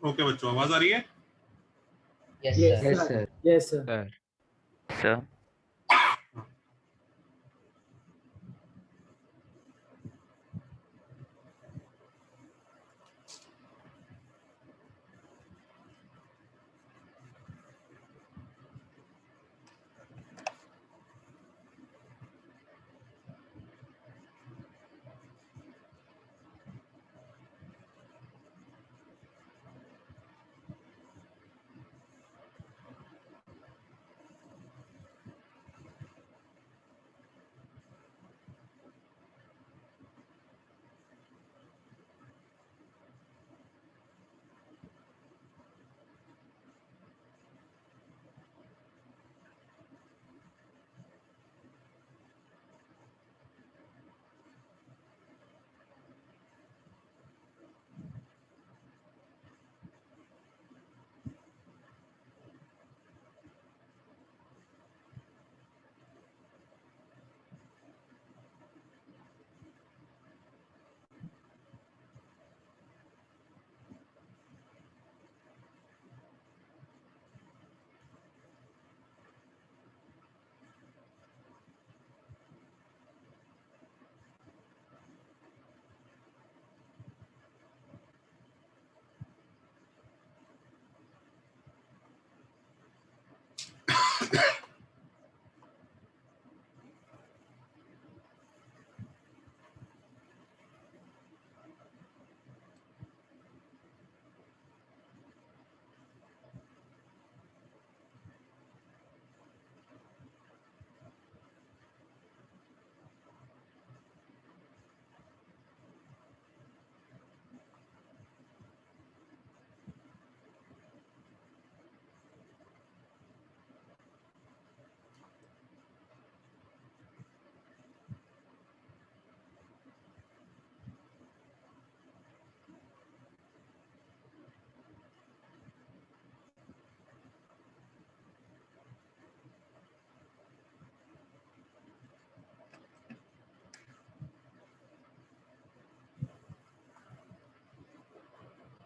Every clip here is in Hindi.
ओके बच्चों, आवाज आ रही है? Yes, Yes, sir. sir. Yes, sir. Sir. Sir.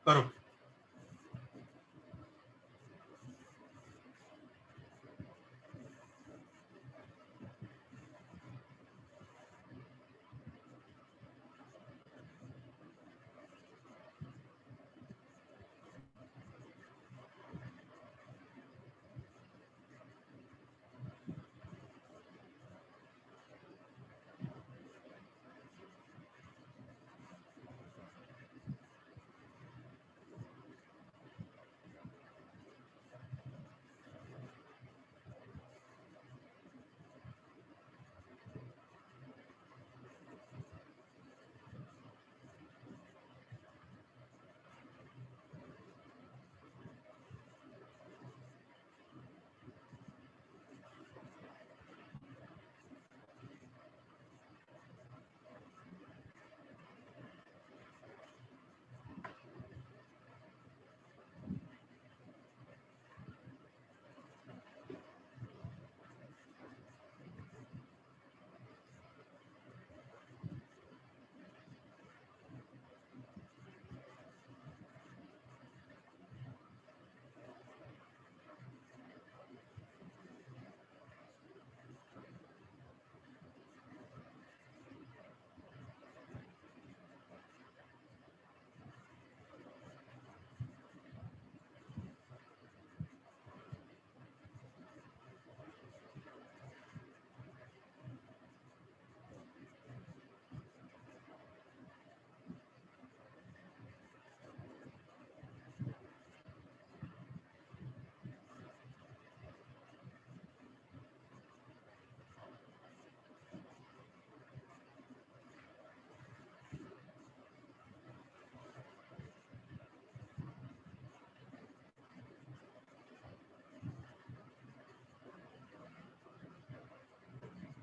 करो।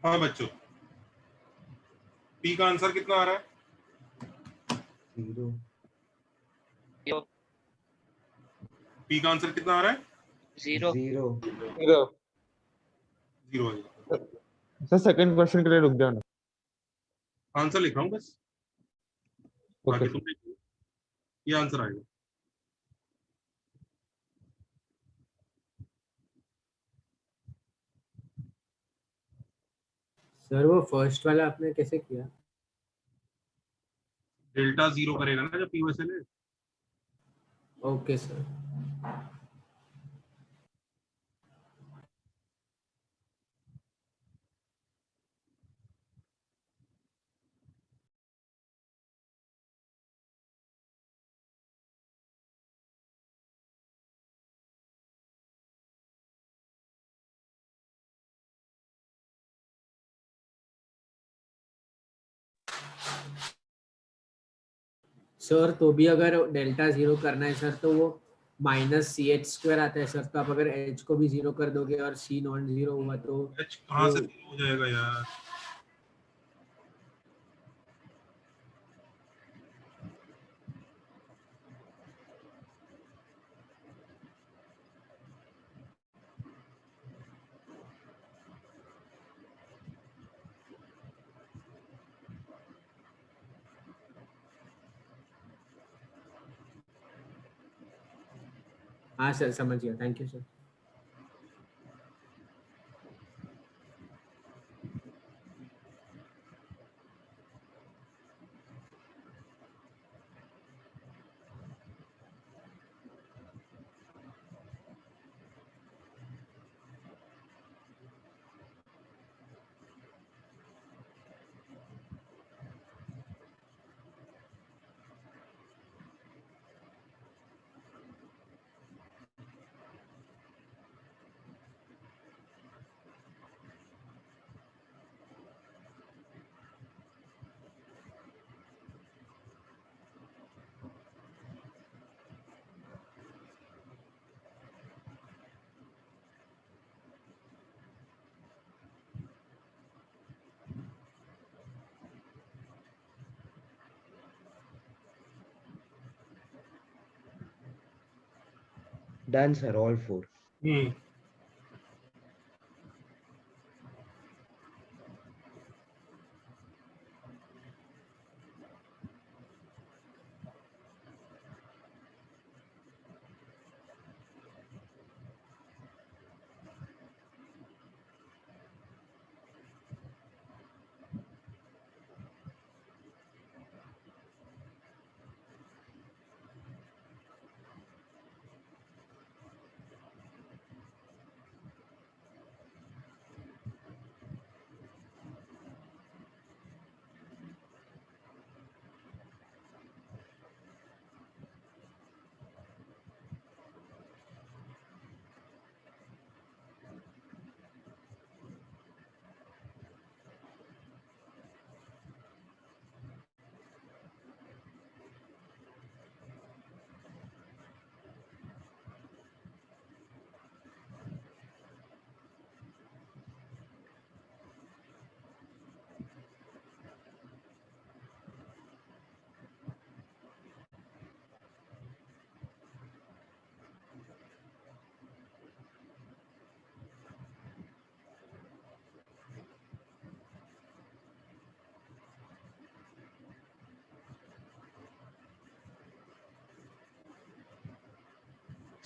हाँ बच्चों, पी का आंसर कितना आ रहा है? 0. पी का आंसर कितना आ रहा है? 0. 0. 0 है। सर सेकंड क्वेश्चन के लिए रुक जाना। आंसर लिख रहा हूँ बस, ओके बाकी तुम देखो, ये आंसर आएगा। सर वो फर्स्ट वाला आपने कैसे किया? डेल्टा जीरो करेगा ना जब पीओएस ले। Okay sir. सर तो भी अगर डेल्टा जीरो करना है सर तो वो -CH² आता है सर, तो आप अगर एच को भी जीरो कर दोगे और सी नॉन जीरो हुआ तो एच कहाँ वो से हो जाएगा यार? हाँ सर समझ गया, thank you sir. Done, sir. All four. Hmm.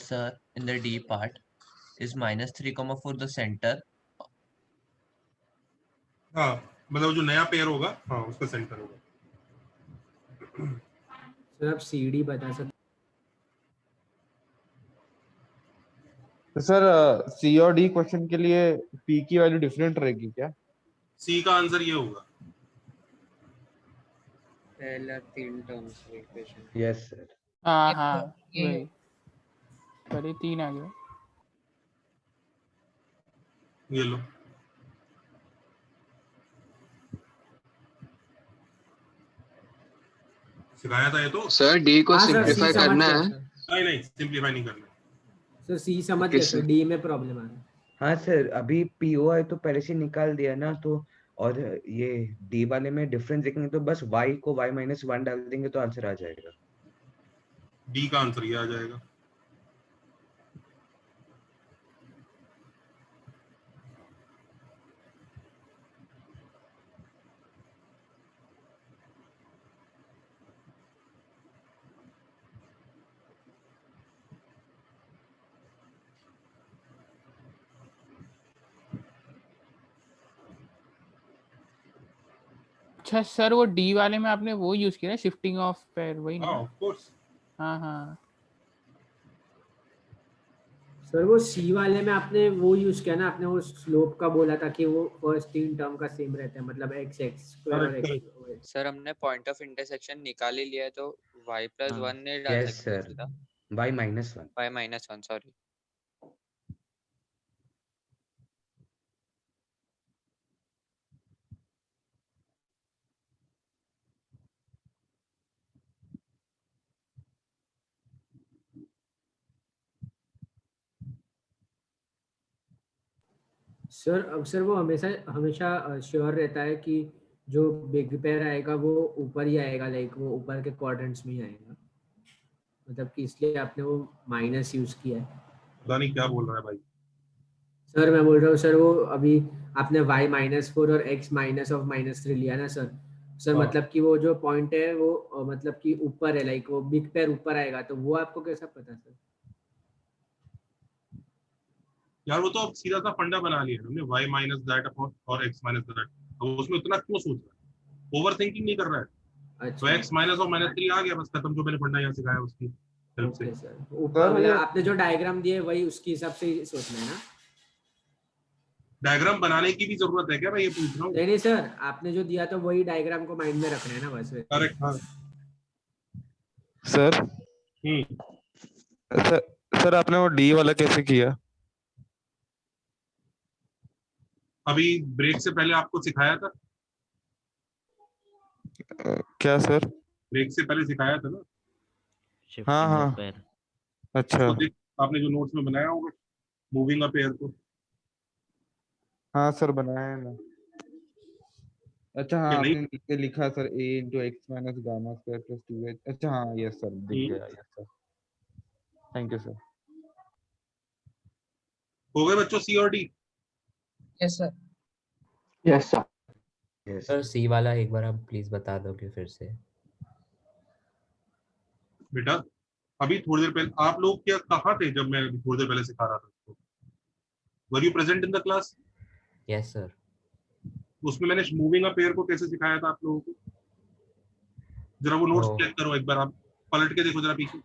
Sir, in the D part, is -3, 4 the center? हाँ, मतलब जो नया पेयर होगा, हाँ उसका सेंटर होगा। सर आप CD बता सकते? तो सर सी और डी क्वेश्चन के लिए पी की वैल्यू डिफरेंट रहेगी क्या? सी का आंसर ये होगा। पहला 3 टर्म्स इक्वेशन। Yes, sir. हाँ हाँ ये वही, पहले 3 आ गया। ये लो। सिखाया था ये तो। सर डी को हाँ सर सी सिंप्लीफाई समझ करना गया है। सर। नहीं नहीं, सिंपलीफाई नहीं करना। सर सी समझ ओके गया सर। सर, डी में प्रॉब्लम आ रहा है। हाँ सर, अभी पीओ है तो पहले से निकाल दिया ना, तो और ये डी वाले में डिफरेंस देखेंगे तो बस y को y-1 डाल देंगे तो आंसर आ जाएगा। डी का आंसर ये आ जाएगा। अच्छा सर वो डी वाले में आपने वो यूज किया शिफ्टिंग ऑफ पेयर वही हाँ ना? Of course. हाँ हाँ सर वो सी वाले में आपने वो यूज किया ना, आपने वो स्लोप का बोला था कि वो फर्स्ट तीन टर्म का सेम रहता है, मतलब एक्स एक्स स्क्वायर और करेक्ट एक्स। सर हमने पॉइंट ऑफ इंटरसेक्शन निकाल ही लिया है, तो y प्लस हाँ, 1 नहीं डाल यस सकते सर, सीधा? y minus 1। y minus 1, sorry. Sir अब सर वो हमेशा हमेशा श्योर रहता है कि जो बिग पेयर आएगा वो ऊपर ही आएगा, लाइक वो ऊपर के क्वाड्रेंट्स में ही आएगा, मतलब कि इसलिए आपने वो माइनस यूज किया है। पता नहीं क्या बोल रहा है भाई। सर मैं बोल रहा हूँ सर, वो अभी आपने y -4 और x -3 लिया ना सर। सर हाँ मतलब कि वो जो पॉइंट है वो मतलब कि ऊपर है, लाइक वो बिग पेयर ऊपर आएगा, तो वो आपको कैसा पता सर? यार वो तो अब सीधा सा फंडा बना लिया हमने, y माइनस दैट अपॉन और x माइनस दैट। अब उसमें उतना क्यों सोच रहा है, ओवर थिंकिंग नहीं कर रहा है। तो अच्छा, x माइनस और -3 आ गया, बस खत्म, जो मैंने फंडा यहाँ सिखाया उसकी हेल्प से। Okay sir. सर मतलब ये आपने जो डायग्राम दिए वही उसके हिसाब से ही सोचना है ना? डायग्राम बनाने की भी जरूरत है क्या, मैं ये पूछ रहा हूँ। नहीं नहीं सर, आपने जो दिया तो वही डायग्राम को माइंड में रखना है ना बस। करेक्ट हाँ। सर हम्म। सर सर आपने वो डी वाला कैसे किया? अभी ब्रेक से पहले आपको सिखाया था, क्या सर? ब्रेक से पहले सिखाया था ना। हाँ शिफ्टिंग हाँ ऑफ पेयर। अच्छा उसको देख, आपने जो नोट्स में बनाया होगा मूविंग अप एयर को। हाँ सर बनाया है ना। अच्छा हाँ क्या नहीं? आपने नीचे लिखा sir a into x minus gamma square plus 2h। अच्छा हाँ यस सर दिख गया, yes sir, thank you sir. हो गए बच्चों सी और D? Yes sir. Yes sir. Yes sir C वाला एक बार आप प्लीज बता दोगे फिर से? बेटा अभी थोड़ी देर पहले आप लोग क्या कहाँ थे जब मैं अभी थोड़ी देर पहले सिखा रहा था उसको? Were you present in the class? Yes sir. उसमें मैंने मूविंग अप एयर को कैसे सिखाया था आप लोगों को? जरा वो नोट्स ओ चेक करो एक बार, आप पलट के देखो जरा पीछे।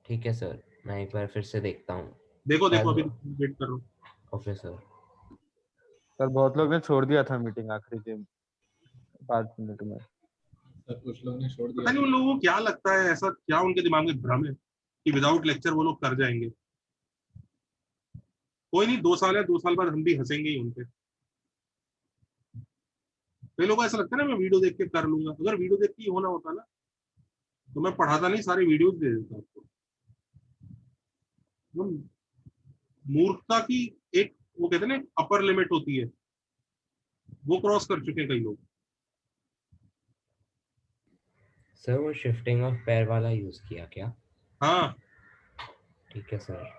ठीक है सर, मैं एक बार फिर से देखता हूँ। देखो देखो शायद अभी वेट कर रहा हूँ। Okay sir. सर बहुत लोग ने छोड़ दिया था मीटिंग आखिरी के 5 मिनट में। सर कुछ लोग ने छोड़ पता दिया। नहीं उन लोगों को क्या लगता है, ऐसा क्या उनके दिमाग में भ्रम है कि विदाउट लेक्चर वो लोग कर जाएंगे। कोई नहीं, 2 साल है, 2 साल बाद हम भी हंसेंगे ही उनपे। कई लोगों को ऐसा लगता है ना मैं वीडियो देख के कर लूंगा, अगर वीडियो देख के ही होना होता ना तो मैं पढ़ाता नहीं, सारे वीडियोज दे देता आपको। तो मूर्खता की एक, वो कहते हैं ना अपर लिमिट होती है, वो क्रॉस कर चुके हैं कई लोग। सर वो शिफ्टिंग ऑफ पेयर वाला यूज किया क्या? हाँ ठीक है सर।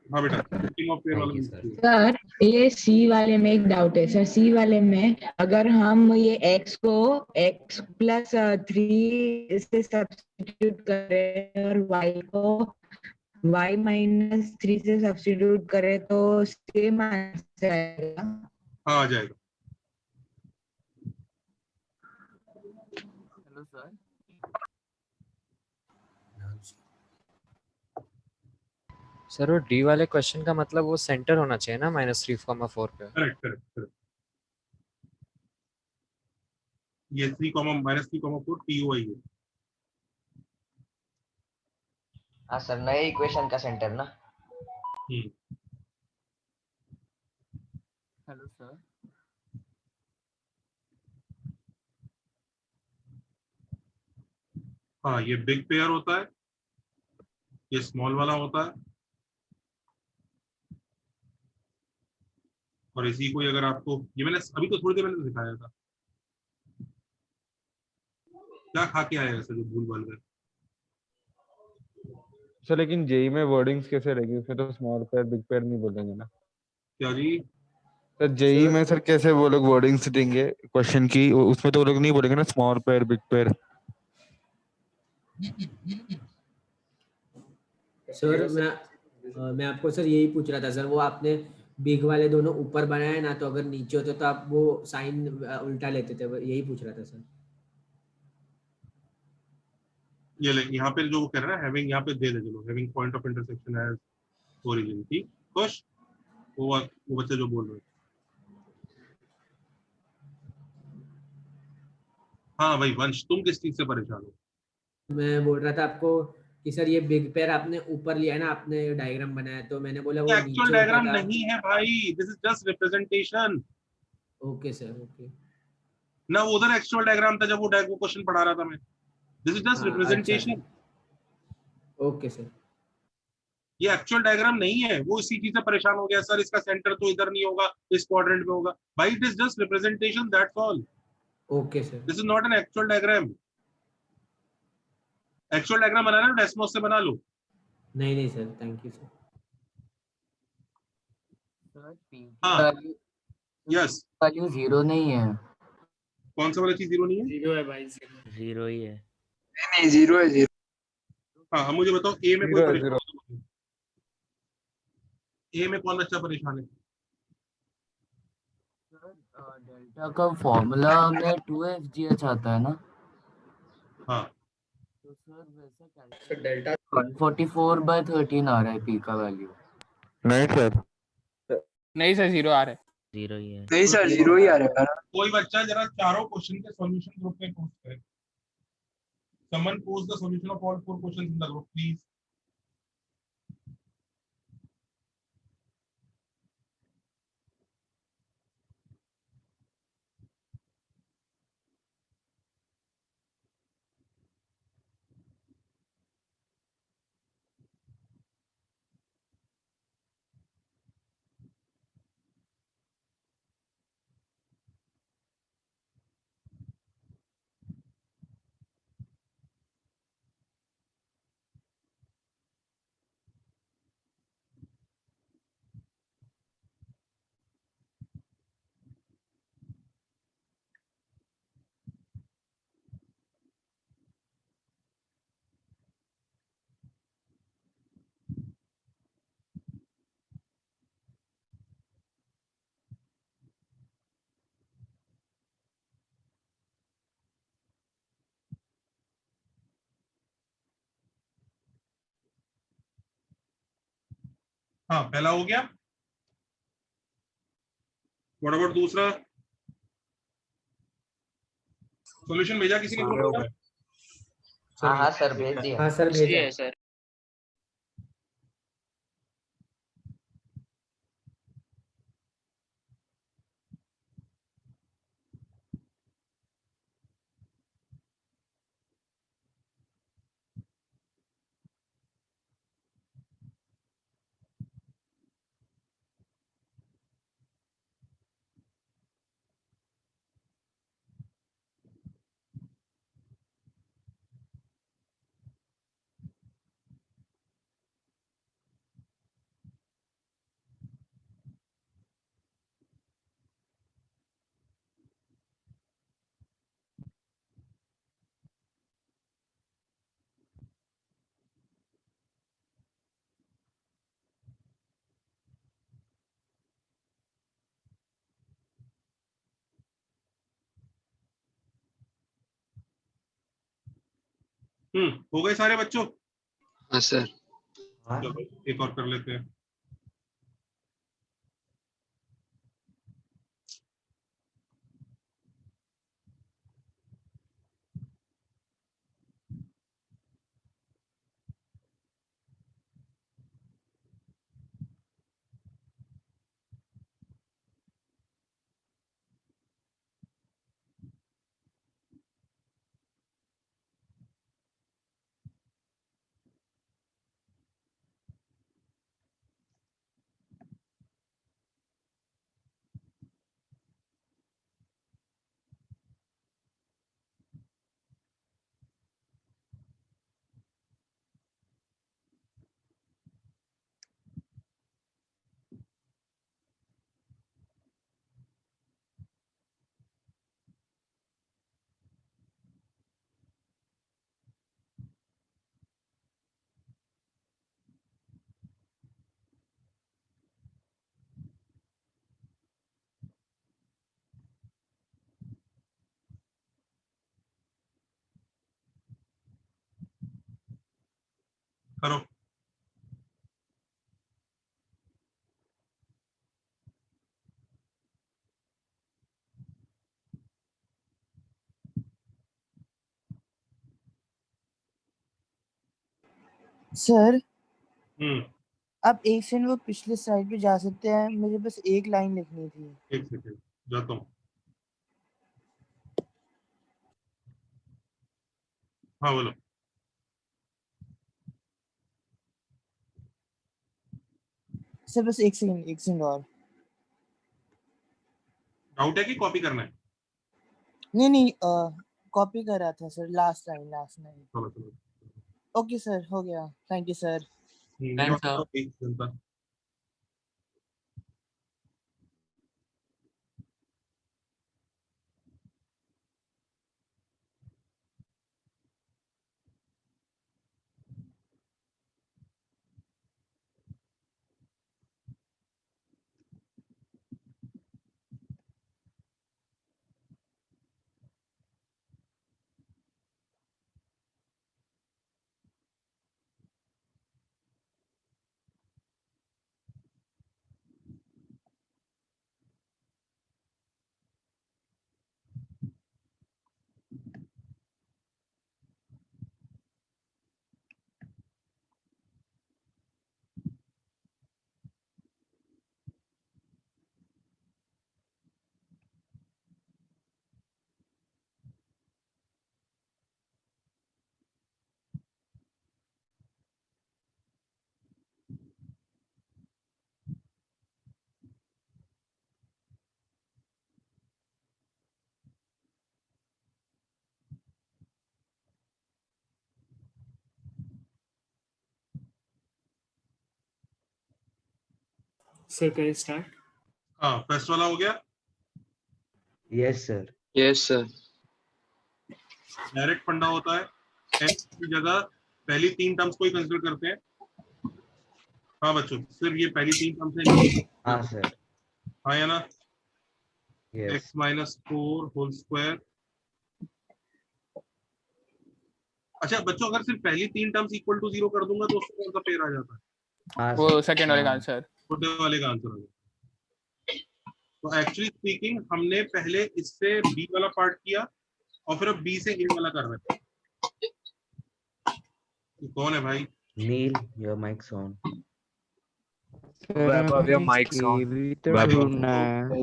हाँ बेटा, शिफ्टिंग ऑफ पेयर वाला थैंक यू यूज सर। किया। सर ये सी वाले में एक डाउट है सर। सी वाले में अगर हम ये x को x प्लस 3 से सब्स्टिट्यूट करें और y को y -3 से सब्स्टिट्यूट करें तो सेम आंसर आएगा? हाँ आ जाएगा। Hello sir. सर वो डी वाले क्वेश्चन का मतलब वो सेंटर होना चाहिए ना -3,4 पे। Correct correct correct. ये 3,-3,4 POI है। हाँ सर, नए इक्वेशन का सेंटर ना। Hello sir. हाँ ये बिग पेयर होता है, ये स्मॉल वाला होता है, और इसी को अगर आपको, ये मैंने अभी तो थोड़ी देर पहले दिखाया था। क्या खा के आया ऐसा जो भूल भाल गए? सर लेकिन जेई में वर्डिंग्स कैसे रहेगी, उसमें तो स्मॉल पेयर बिग पेयर नहीं बोलेंगे ना। क्या जी? सर जेई सर में सर कैसे वो लोग वर्डिंग्स देंगे क्वेश्चन की, उसमें तो वो लोग नहीं बोलेंगे ना small pair big pair. Sir मैं आपको सर यही पूछ रहा था सर, वो आपने बिग वाले दोनों ऊपर बनाए ना, तो अगर नीचे होते तो आप वो साइन उल्टा लेते थे, यही पूछ रहा था सर। ये ले, यहाँ पे जो कह रहा है हैविंग, यहाँ पे दे दे चलो, having point of intersection as origin. ठीक, खुश? वो बच्चे जो बोल रहे हैं। हाँ भाई वंश, तुम किस चीज से परेशान हो? मैं बोल रहा था आपको कि सर ये बिग पेयर आपने ऊपर लिया है ना, आपने डायग्राम बनाया, तो मैंने बोला वो एक्चुअल नीचे होता डायग्राम था। नहीं है भाई, this is just representation. Okay sir, okay. ना उधर एक्चुअल डायग्राम था जब वो क्वेश्चन पढ़ा रहा था मैं। दिस इज जस्ट हाँ अच्छा रिप्रेजेंटेशन। Sir, okay sir. ये एक्चुअल डायग्राम नहीं है। वो इसी चीज से परेशान हो गया, सर इसका सेंटर तो इधर नहीं होगा, इस क्वाड्रेंट में होगा। भाई it is just representation, that's all. Okay sir. This is not an actual diagram. Actual diagram बनाना है डेस्मोस से बना लो। नहीं नहीं सर, थैंक यू सर। हाँ यस, वैल्यू 0 नहीं है। कौन सा वाला चीज जीरो नहीं है? जीरो है भाई, जीरो ही है। नहीं, 0 है 0। हाँ मुझे बताओ, ए में कोई 0 है परेशान 0। हो? ए में कौन बच्चा परेशान है? डेल्टा का फॉर्मूला में 2fgh आता है ना। हाँ तो सर वैसा डेल्टा 144/13 आ रहा है पी का वैल्यू। नहीं सर, नहीं सर, जीरो आ रहा है। जीरो ही है। नहीं सर, 0 ही आ रहा है। कोई बच्चा जरा चारों क्वेश्चन के सॉल्यूशन ग्रुप में पोस्ट करे। Someone post the solution of all 4 questions in the group please. हाँ पहला हो गया। व्हाट अबाउट दूसरा? सॉल्यूशन भेजा किसी ने ग्रुप में? हाँ हाँ सर भेज दिया। हाँ सर, भेजा है सर। हो गए सारे बच्चों? हाँ सर। चलो एक और कर लेते हैं। करो। सर हम्म, आप एक सेकंड वो पिछले स्लाइड पे जा सकते हैं, मुझे बस एक लाइन लिखनी थी। एक सेकेंड जाता हूँ। हाँ बोलो। सर बस एक सेकंड और। डाउट है कि कॉपी करना है? नहीं कॉपी कर रहा था सर, लास्ट लाइन। चलो चलो। ओके सर, हो गया। Thank you sir. मेरा मतलब एक जनता। Sir can start? हाँ फर्स्ट वाला हो गया। Yes sir. Yes sir. Direct फंडा होता है x की जगह पहली 3 टर्म्स को ही कंसीडर करते हैं। हाँ बच्चों, सिर्फ ये पहली 3 टर्म्स है। हाँ सर। हाँ या ना? Yes. x minus 4 whole square. अच्छा बच्चों, अगर सिर्फ पहली 3 टर्म्स इक्वल टू 0 कर दूंगा तो उसको कौन सा पेयर आ जाता है? हाँ वो सेकंड वाले का आंसर। छोटे वाले का आंसर आ जाता है। तो एक्चुअली स्पीकिंग हमने पहले इससे b वाला पार्ट किया और फिर अब b से a वाला कर रहे हैं। तो कौन है भाई? Neel, your mic's on. Vaibhav your mic's on. भी तो वैभव। ढूंढना है।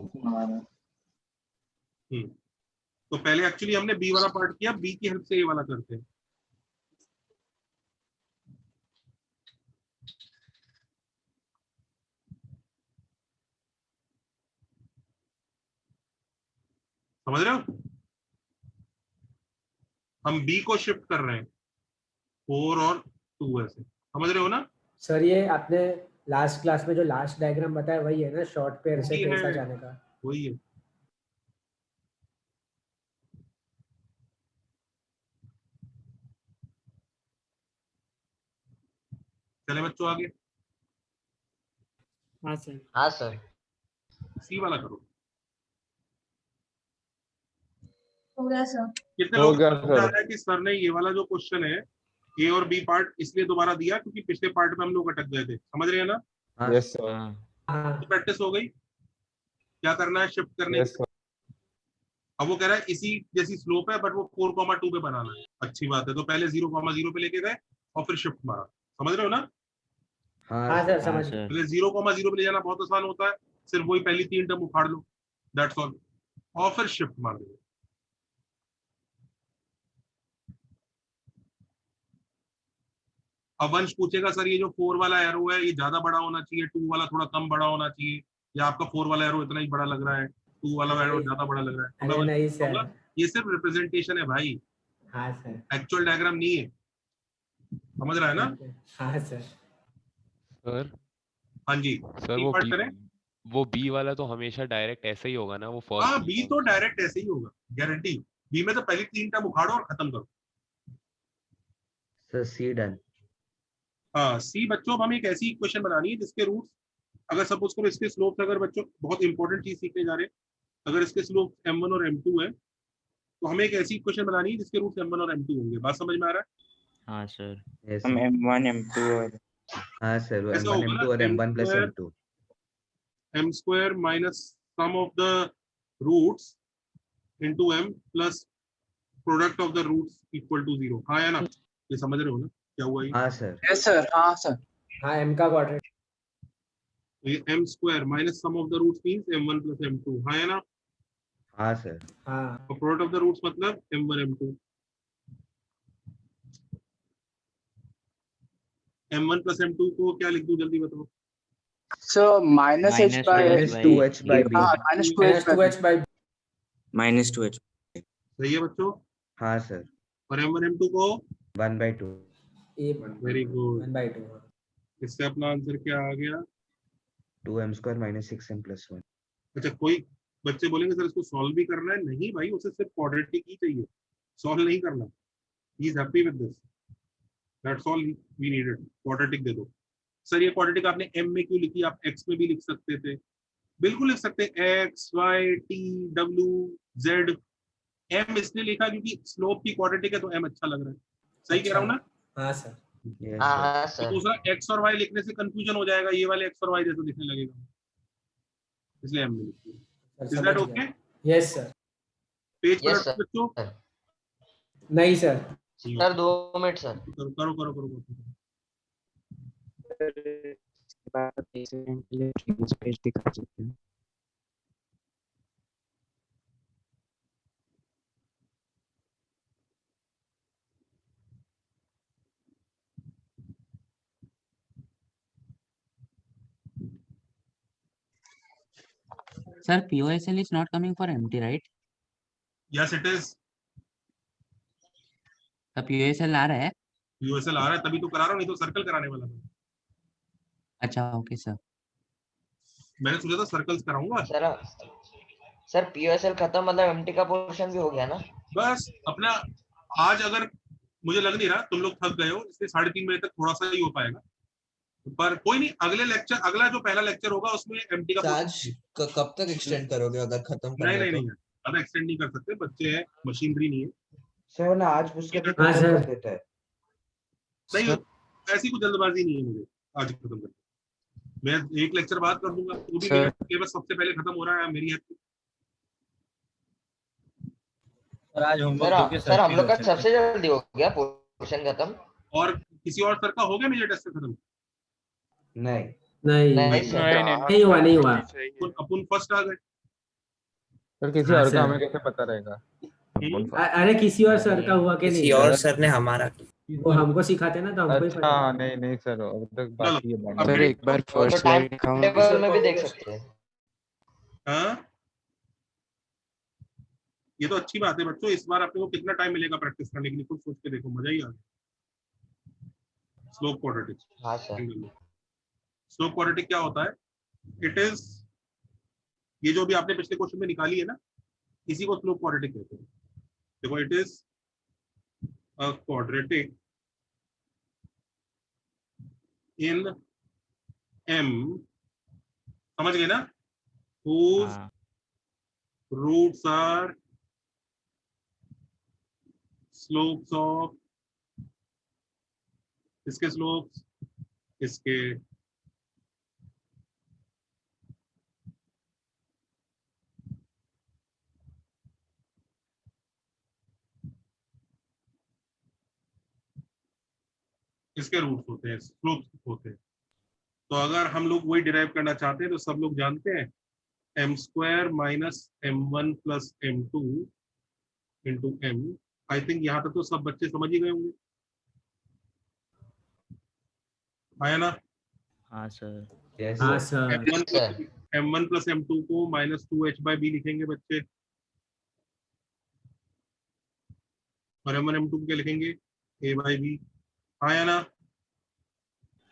तो पहले एक्चुअली हमने b वाला पार्ट किया, b की हेल्प से a वाला करते हैं। समझ रहे हो? हम b को शिफ्ट कर रहे हैं 4 और 2 ऐसे। समझ रहे हो ना? सर ये आपने लास्ट क्लास में जो लास्ट डायग्राम बताया वही है ना, शॉर्ट पेयर से वही कैसा है, जाने का? वही है। चले बच्चों आगे। हाँ सर। हाँ सर। सी वाला करो। हो गया सर। कितने हो लोग गया समझ आ सर। रहा है कि सर ने ये वाला जो क्वेश्चन है ए और बी पार्ट इसलिए दोबारा दिया क्योंकि पिछले पार्ट में हम लोग अटक गए थे? समझ रहे हैं ना? Yes sir. हाँ तो प्रैक्टिस हो गई। क्या करना है? शिफ्ट करने यस की। सर। अब वो कह रहा है इसी जैसी स्लोप है बट वो 4,2 पे बनाना है। अच्छी बात है। तो पहले 0,0 पे लेके गए और फिर शिफ्ट मारा। समझ रहे हो ना? हाँ सर समझ गए। पहले 0,0 पे ले जाना बहुत आसान होता है। सिर्फ वही पहली 3 टर्म उखाड़ लो, दैट्स ऑल, और फिर शिफ्ट मार दो। अब वंश पूछेगा सर ये जो 4 वाला एरो है ये ज्यादा बड़ा होना चाहिए, 2 वाला थोड़ा कम बड़ा होना चाहिए, या आपका 4 वाला एरो इतना ही बड़ा लग रहा है, 2 वाला एरो ज्यादा बड़ा लग रहा है? तो मैं अरे नहीं वंश सर। कहूंगा ये सिर्फ रिप्रेजेंटेशन है भाई, हाँ सर। एक्चुअल डायग्राम नहीं है। समझ रहा है ना? हाँ सर। सर हाँ जी। सर सी पार्ट करें। वो बी वाला तो हमेशा डायरेक्ट ऐसे ही होगा ना, वो फर्स्ट हाँ बी तो डायरेक्ट ऐसे ही होगा, गारंटी। बी में तो पहली 3 टर्म उखाड़ो और खत्म करो। सर सी डन। हाँ सी बच्चों, अब हमें एक ऐसी इक्वेशन बनानी है जिसके रूट्स, अगर सपोज करो इसके स्लोप, अगर बच्चों बहुत इंपॉर्टेंट चीज सीखने जा रहे हैं, अगर इसके स्लोप m1 और m2 है तो हमें एक ऐसी इक्वेशन बनानी है जिसके रूट्स m1 और m2 होंगे। बात समझ में आ रहा है? हाँ सर यस हम सर M1 M2 और हाँ सर वो ऐसा M1 होगा ना, M2 और M M1 plus square M2 M square minus sum of the roots into m plus product of the roots equal to 0। हाँ या ना, ये समझ रहे हो ना क्या हुआ ये? हाँ सर यस सर हाँ सर हाँ m का क्वाड्रेटिक तो ये M square minus sum of the roots means m1 plus m2। हाँ या ना? हाँ सर हाँ और प्रोडक्ट ऑफ द रूट्स मतलब m1 m2। m1 plus m2 को क्या लिख दूं जल्दी बताओ? So minus h minus by minus two H by B हाँ minus 2h by -2h by minus 2h। सही है बच्चों? हाँ सर और m1 m2 को 1/2 a वेरी गुड। 1/2 इससे अपना आंसर क्या आ गया? 2m square minus 6m plus 1 अच्छा, कोई बच्चे बोलेंगे सर इसको सॉल्व भी करना है? नहीं भाई, उसे सिर्फ क्वाड्रेटिक ही चाहिए, सॉल्व नहीं करना। He is happy with this, that's all we needed. Quadratic दे दो। सर ये क्वाड्रेटिक आपने m में क्यों लिखी? आप x में भी लिख सकते थे। बिल्कुल लिख सकते हैं, x y t w z। m इसलिए लिखा क्योंकि स्लोप की क्वाड्रेटिक है तो m अच्छा लग रहा है। सही कह रहा हूँ ना? हाँ सर यस हाँ सर हाँ तो सर दूसरा x और y लिखने से कंफ्यूजन हो जाएगा, ये वाले x और y जैसे दिखने लगेगा, इसलिए m में लिखिए। सर इज दैट समझ ओके? गया यस सर पेज पर यस सर बच्चों नहीं सर सर 2 मिनट सर करो करो करो करो, करो। पेज दिखा सकते हैं। Sir, POSL is not coming for empty, right? Yes it is. The POSL आ रहा है? यूएसएल आ रहा है तभी तो करा रहा हूँ, नहीं तो सर्कल कराने वाला था। अच्छा, ओके सर। मैंने सोचा था सर्कल्स कराऊंगा। सर सर पीओएसएल खत्म मतलब एमटी का पोर्शन भी हो गया ना? बस अपना आज अगर मुझे लग नहीं रहा तुम लोग थक गए हो, इसलिए 3:30 बजे तक थोड़ा सा ही हो पाएगा, पर कोई नहीं, अगले लेक्चर, अगला जो पहला लेक्चर होगा उसमें एमटी का चार्ज कब तक एक्सटेंड करोगे अगर खत्म नहीं करना है नहीं तो? नहीं है, ज्यादा एक्सटेंड नहीं कर सकते, बच्चे हैं, मशीनरी नहीं है। सर ना आज पूछ के भी हाँ खत्म कर सर देता है नहीं, ऐसी कोई जल्दबाजी नहीं है मुझे आज खत्म करने। मैं एक लेक्चर बाद कर दूंगा, वो भी मेरा सिलेबस सबसे पहले खत्म हो रहा है मेरी हेल्प। सर आज होमवर्क सर हम लोग का सबसे जल्दी हो गया पोर्शन खत्म। और किसी और सर का हो गया मेजर टेस्ट खत्म? नहीं नहीं नहीं सर नहीं हुआ नहीं हुआ अपन फर्स्ट आ गए। सर किसी हाँ और का सर हमें कैसे पता रहेगा? अरे किसी और सर का हुआ कि किसी नहीं और सर ने हमारा वो हमको सिखाते ना तो हमको ही अच्छा पता नहीं नहीं सर अब तक चलो बाकी है अब बढ़ना। सर एक बार वो तो फर्स्ट टाइम स्लाइड दिखाओ। टेबल में भी देख सकते हैं। हाँ, ये तो अच्छी बात है बच्चों। इस बार आपको कितना टाइम मिलेगा प्रैक्टिस करने के लिए, कुछ सोच के देखो, मजा ही आ गया। स्लोप क्वाड्रेटिक, हाँ सर स्लोप क्वाड्रेटिक क्या होता है? इट इज, ये जो भी आपने पिछले क्वेश्चन में निकाली है ना, इसी को स्लोप क्वाड्रेटिक कहते हैं। देखो, it is a quadratic in M, समझ गए ना, whose roots are slopes of, इसके स्लोप्स, इसके इसके रूट्स होते हैं, स्लोप्स होते हैं। तो अगर हम लोग वही डिराइव करना चाहते हैं तो सब लोग जानते हैं M square minus m1 plus m2 into m। I think यहाँ तक तो सब बच्चे समझ ही गए होंगे, आया ना? हाँ सर यस हाँ sir sir m1 plus m2 को माइनस 2h/b लिखेंगे बच्चे, और m1 m2 को क्या लिखेंगे? a/b। आया ना?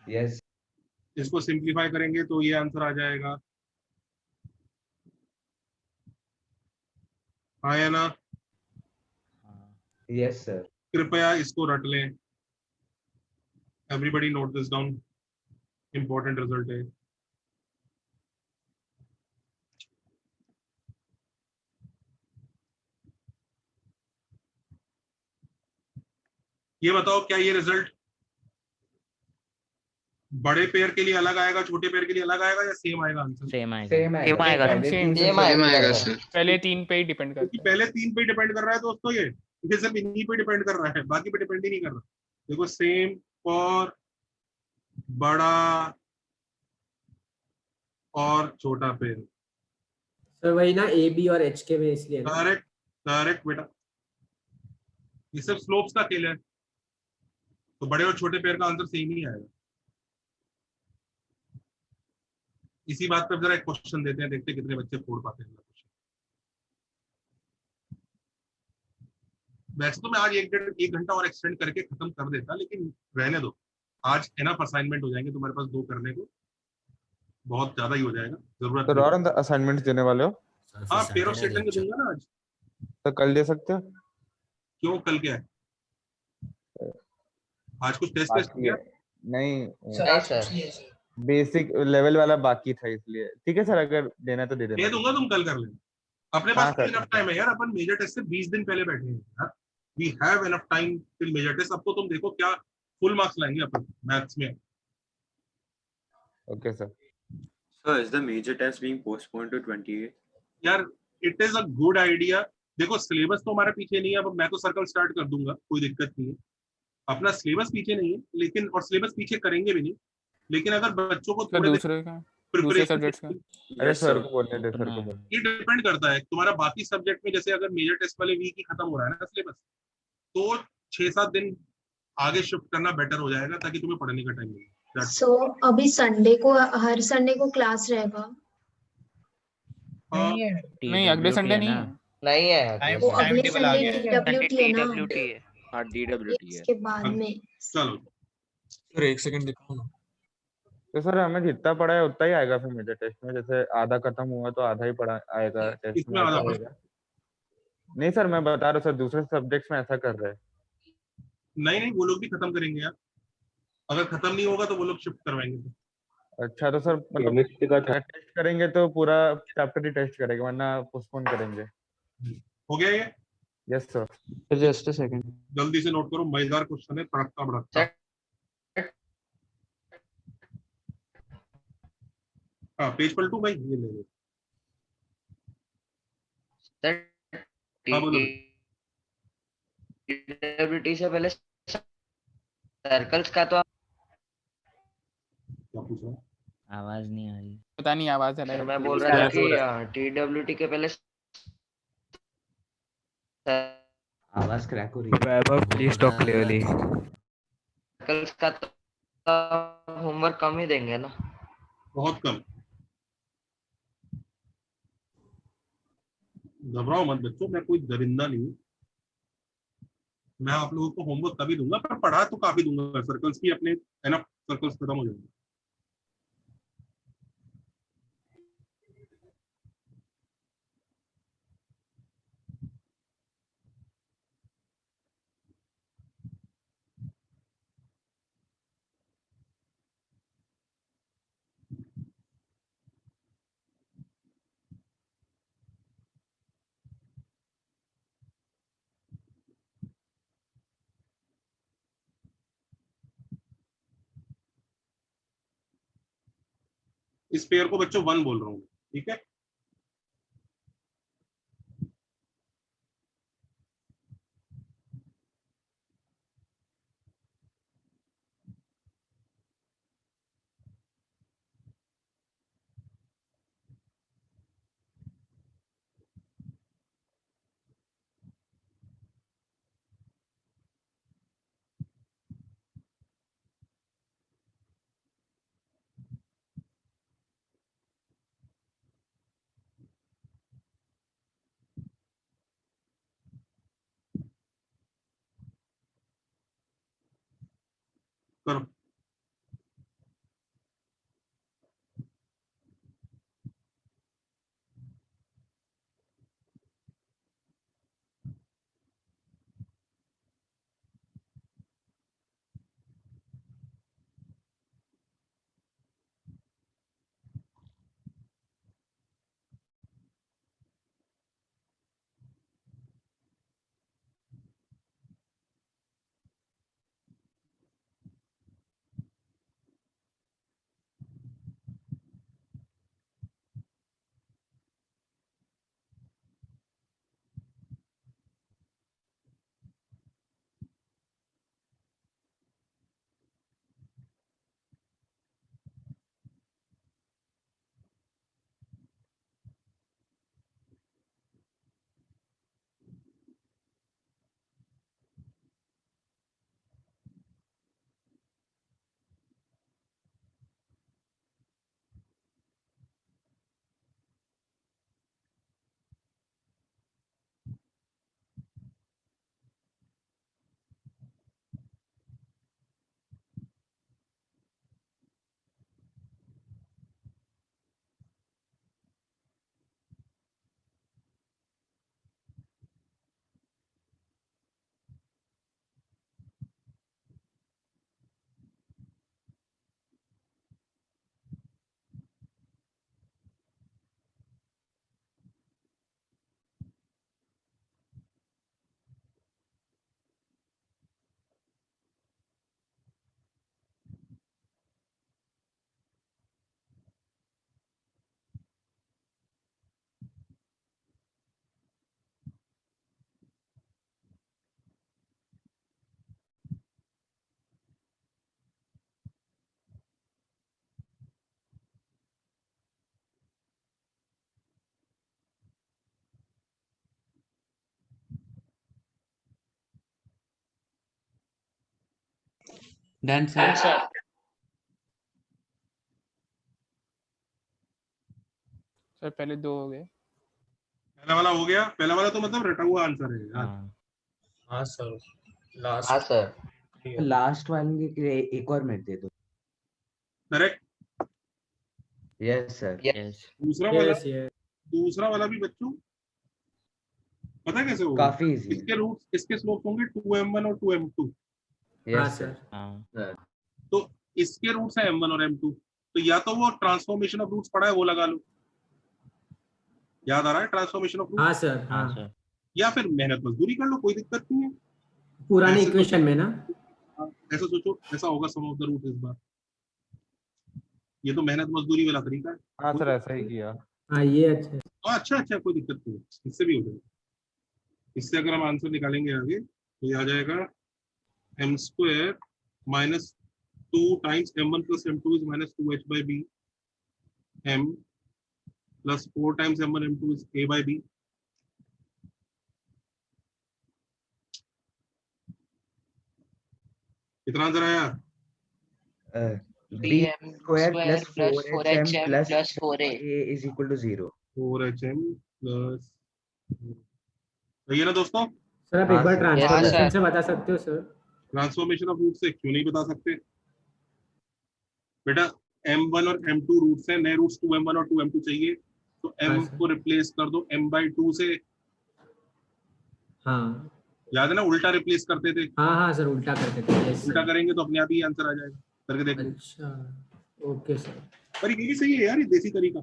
यस इसको सिंप्लीफाई करेंगे तो ये आंसर आ जाएगा। आया ना? यस सर कृपया इसको रट लें, everybody note this down, important result है। ये बताओ क्या ये रिजल्ट बड़े पेयर के लिए अलग आएगा, छोटे पेयर के लिए अलग आएगा, या सेम आएगा आंसर? सेम आएगा सेम आएगा सेम तीन से सेम आएगा सर। पहले 3 पे ही डिपेंड क्योंकि करता है। पहले 3 पे डिपेंड कर रहा है दोस्तों, ये सिर्फ इन्हीं पे डिपेंड कर रहा है, बाकी पे डिपेंड ही नहीं कर रहा। देखो सेम फॉर बड़ा और छोटा पेयर। सर वही ना ए बी और एच के में, इसलिए ना। करेक्ट करेक्ट बेटा, ये सिर्फ स्लोप्स का खेल है, तो बड़े और छोटे पेयर का आंसर सेम ही आएगा। इसी बात पर जरा एक क्वेश्चन देते हैं, देखते हैं कितने बच्चे फोड़ पाते हैं। वैसे तो मैं आज एक घंटा और एक्सटेंड करके खत्म कर देता, लेकिन रहने दो, आज एनफ असाइनमेंट हो जाएंगे तुम्हारे पास 2 करने को, बहुत ज्यादा ही हो जाएगा, जरूरत तो नहीं। और असाइनमेंट्स देने वाले हो? हाँ, पेयर ऑफ सेकंड में दूंगा ना आज। तो कल दे सकते हो? क्यों, कल क्या है? आज कुछ टेस्ट बाकी किया? है नहीं सर बेसिक लेवल वाला बाकी था, इसलिए ठीक है सर, अगर देना तो दे दे देना। दूंगा, तुम कल कर लेना। अपने हाँ पास सर। इनफ टाइम है यार, अपन मेजर टेस्ट से 20 दिन पहले बैठे हैं यार, we have enough time till major test. अब तो तुम देखो क्या फुल मार्क्स लाएंगे अपन मैथ्स में। Okay sir. Sir, is the major test being postponed to 28? यार it is a good idea. देखो सिलेबस तो हमारा पीछे नहीं है, अब मैं तो सर्कल स्टार्ट कर दूंगा, कोई दिक्कत नहीं है, अपना सिलेबस पीछे नहीं है, लेकिन और सिलेबस पीछे करेंगे भी नहीं, लेकिन अगर बच्चों को सर थोड़े दूसरे का, दूसरे प्रिपरेशन, सब्जेक्ट्स का। अरे Yes, सर sir. को बोलने दे, सर को बोलने। ये डिपेंड करता है तुम्हारा बाकी सब्जेक्ट में, जैसे अगर मेजर टेस्ट वाले वीक ही खत्म हो रहा है ना सिलेबस, तो 6-7 दिन आगे शिफ्ट करना बेटर हो जाएगा, ताकि तुम्हें पढ़ने का टाइम मिले। सो अभी संडे को, हर संडे को क्लास रहेगा? नहीं, अगले संडे नहीं है। नहीं है वो अगले संडे DWT है ना, हाँ DWT है। इसके बाद में। चलो सर एक सेकंड दिखाओ ना। तो सर हमें जितना पढ़ा है उतना ही आएगा फिर मेजर टेस्ट में, जैसे आधा खत्म हुआ तो आधा ही पढ़ा आएगा टेस्ट में, इसमें ऐसा आधा होगा? नहीं सर, मैं बता रहा हूँ सर, दूसरे सब्जेक्ट्स में ऐसा कर रहे हैं। नहीं नहीं, वो लोग भी खत्म करेंगे यार, अगर खत्म नहीं होगा तो वो लोग शिफ्ट करवाएंगे। अच्छा तो सर मतलब टेस्ट करेंगे तो पूरा चैप्टर ही टेस्ट करेंगे, वरना पोस्टपोन करेंगे। हो गया ये? Yes sir. Just a second, जल्दी से नोट करो, मजेदार क्वेश्चन है, तड़कता भड़कता। हाँ पेज पलटू भाई, ये ले लो। हाँ बोलो। DWT से पहले सर्कल्स का तो क्या पूछ रहा है? आवाज नहीं आ रही। पता नहीं आवाज आ रहा है। मैं बोल रहा था कि TWT के पहले आवाज क्रैक हो रही है। वैभव प्लीज टॉक क्लियरली। सर्कल्स का तो होमवर्क कम ही देंगे ना? बहुत कम। घबराओ मत बच्चों, मैं कोई दरिंदा नहीं हूँ, मैं आप लोगों को होमवर्क तभी दूंगा, पर पढ़ा तो काफी दूंगा, सर्कल्स की अपने है ना, सर्कल्स खत्म हो जाएंगे। इस पेयर को बच्चों 1 बोल रहा हूँ, ठीक है? करो। Done sir. सर पहले 2 हो गए। पहला वाला हो गया, पहला वाला तो मतलब रटा हुआ आंसर है यार। हाँ सर हाँ सर लास्ट वाले के लिए एक और मिनट दे दो। करेक्ट। Yes sir. यस दूसरा वाला, यस ये दूसरा वाला भी बच्चों पता है कैसे होगा? काफी इजी है। इसके रूट, इसके स्लोप होंगे 2m1 और 2m2। हाँ यस सर। सर। हाँ तो इसके रूट्स है m1 और m2, तो या तो वो ट्रांसफॉर्मेशन ऑफ रूट्स पढ़ा है वो लगा लो, याद आ रहा है ट्रांसफॉर्मेशन ऑफ हाँ रूट्स, सर। हाँ हाँ सर या फिर मेहनत मजदूरी कर लो, कोई दिक्कत नहीं है। पुराने ऐसे इक्वेशन में ना। ऐसा सोचो, ऐसा होगा सम ऑफ द रूट इस बार। ये तो मेहनत मजदूरी वाला तरीका है। हाँ सर ऐसा ही किया। हाँ ये अच्छा है। अच्छा अच्छा, कोई दिक्कत नहीं है, इससे भी हो जाएगा। इससे अगर हम आंसर निकालेंगे आगे तो ये आ जाएगा m² minus 2 times m1 plus m2 is minus 2h/b, m plus 4 times m1 m2 is a/b। कितना आंसर आया? b square plus 4hm 4hm plus plus 4a a is equal to 0। 4hm plus, सही है ना दोस्तों? सर आप एक हाँ बार सर। ट्रांसफॉर्मेशन से बता सकते हो सर? ट्रांसफॉर्मेशन ऑफ रूट से क्यों नहीं बता सकते बेटा? m1 और m2 रूट्स हैं, नए रूट्स 2m1 और 2m2 चाहिए, तो m हाँ, सर। को रिप्लेस कर दो m/2 से। हाँ याद है ना, उल्टा रिप्लेस करते थे, हाँ हाँ सर उल्टा करते थे। यस उल्टा सर। करेंगे तो अपने आप ही आंसर आ जाएगा। करके देख लो। अच्छा ओके सर। पर ये भी सही है यार, ये देसी तरीका।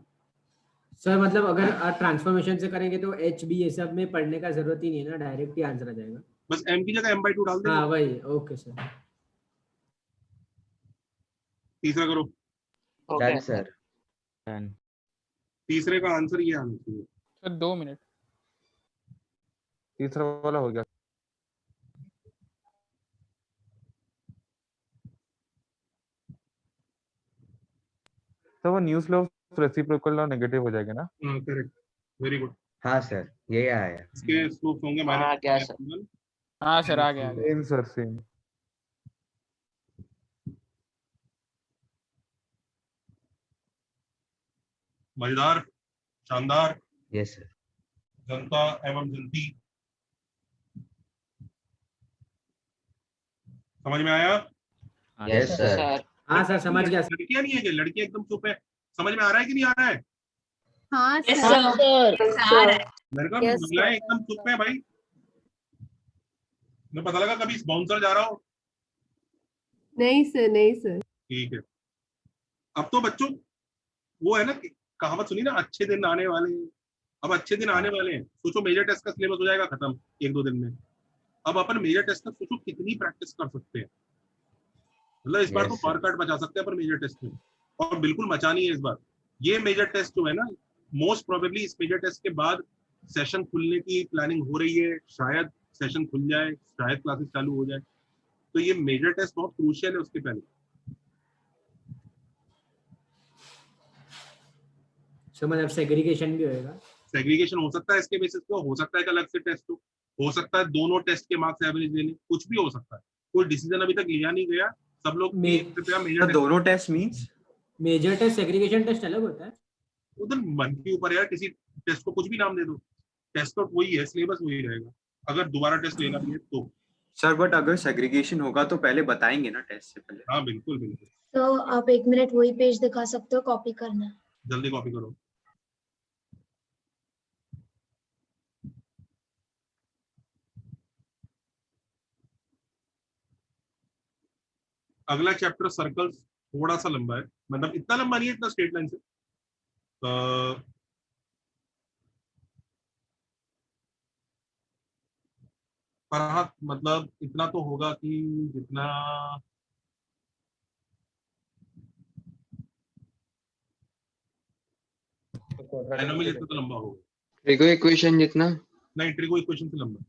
सर मतलब अगर आप ट्रांसफॉर्मेशन से करेंगे तो एच बी ये सब में पढ़ने का जरूरत ही नहीं है ना, डायरेक्ट ही आंसर आ जाएगा। बस m की जगह m/2 डाल देंगे। हाँ वही। Okay sir. तीसरा करो। Done sir. डन तीसरे का आंसर ये आना चाहिए। Sir 2 minute. तीसरा वाला हो गया। तो वो news law reciprocal law negative हो जाएगा ना? हाँ करेक्ट, वेरी गुड। हाँ सर ये आया। इसके स्लोप होंगे हाँ क्या सर माइनस। हाँ सर आ गया। Same sir same. मजेदार, शानदार, यस सर। जनता एवं जनती। समझ में आया? Yes sir. हाँ सर समझ गया सर। लड़कियां नहीं है कि लड़कियां एकदम चुप है। समझ में आ रहा है कि नहीं आ रहा है? हाँ Yes, सर। sir. मेरे को Yes, महिलाएं sir. एकदम चुप है भाई। मैं पता लगा कभी बाउंसर जा रहा हो। नहीं सर नहीं सर। ठीक है। अब तो बच्चों वो है ना, कहावत सुनी ना, अच्छे दिन आने वाले हैं। अब अच्छे दिन आने वाले हैं। सोचो मेजर टेस्ट का सिलेबस हो जाएगा खत्म 1-2 दिन में। अब अपन मेजर टेस्ट का सोचो कितनी प्रैक्टिस कर सकते हैं। मतलब इस बार तो Yes, sir. पार कार्ड बचा सकते हैं अपन मेजर टेस्ट में, और बिल्कुल मचानी है इस बार। ये मेजर टेस्ट जो है ना, मोस्ट प्रोबेबली इस मेजर टेस्ट के बाद सेशन खुलने की प्लानिंग हो रही है। शायद सेशन खुल जाए, शायद क्लासेस चालू हो जाए, तो ये मेजर टेस्ट बहुत क्रूशियल है उसके पहले। सर मतलब सेग्रीगेशन भी होएगा? सेग्रीगेशन हो सकता है इसके बेसिस पे, हो सकता है कि अलग से टेस्ट हो सकता है दोनों टेस्ट के मार्क्स एवरेज लेने, कुछ भी हो सकता है। कोई डिसीजन अभी तक लिया नहीं गया। सब लोग कृपया मेजर दोनों test means major test segregation test अलग होता है? उधर मन के ऊपर यार, किसी टेस्ट को कुछ भी नाम दे दो, टेस्ट तो वही है, सिलेबस वही रहेगा। अगर दोबारा टेस्ट लेना भी है तो। सर बट अगर सेग्रीगेशन होगा तो पहले बताएंगे ना टेस्ट से पहले। हाँ बिल्कुल बिल्कुल। तो आप 1 मिनट वही पेज दिखा सकते हो, कॉपी करना। जल्दी कॉपी करो। अगला चैप्टर सर्कल्स थोड़ा सा लंबा है, मतलब इतना लंबा नहीं है, इतना स्ट्रेट लाइन से। पर हाँ मतलब इतना तो होगा कि जितना ट्रायनोमियल जितना तो लंबा होगा। ट्रिगो इक्वेशन जितना? नहीं, ट्रिगो इक्वेशन से लंबा।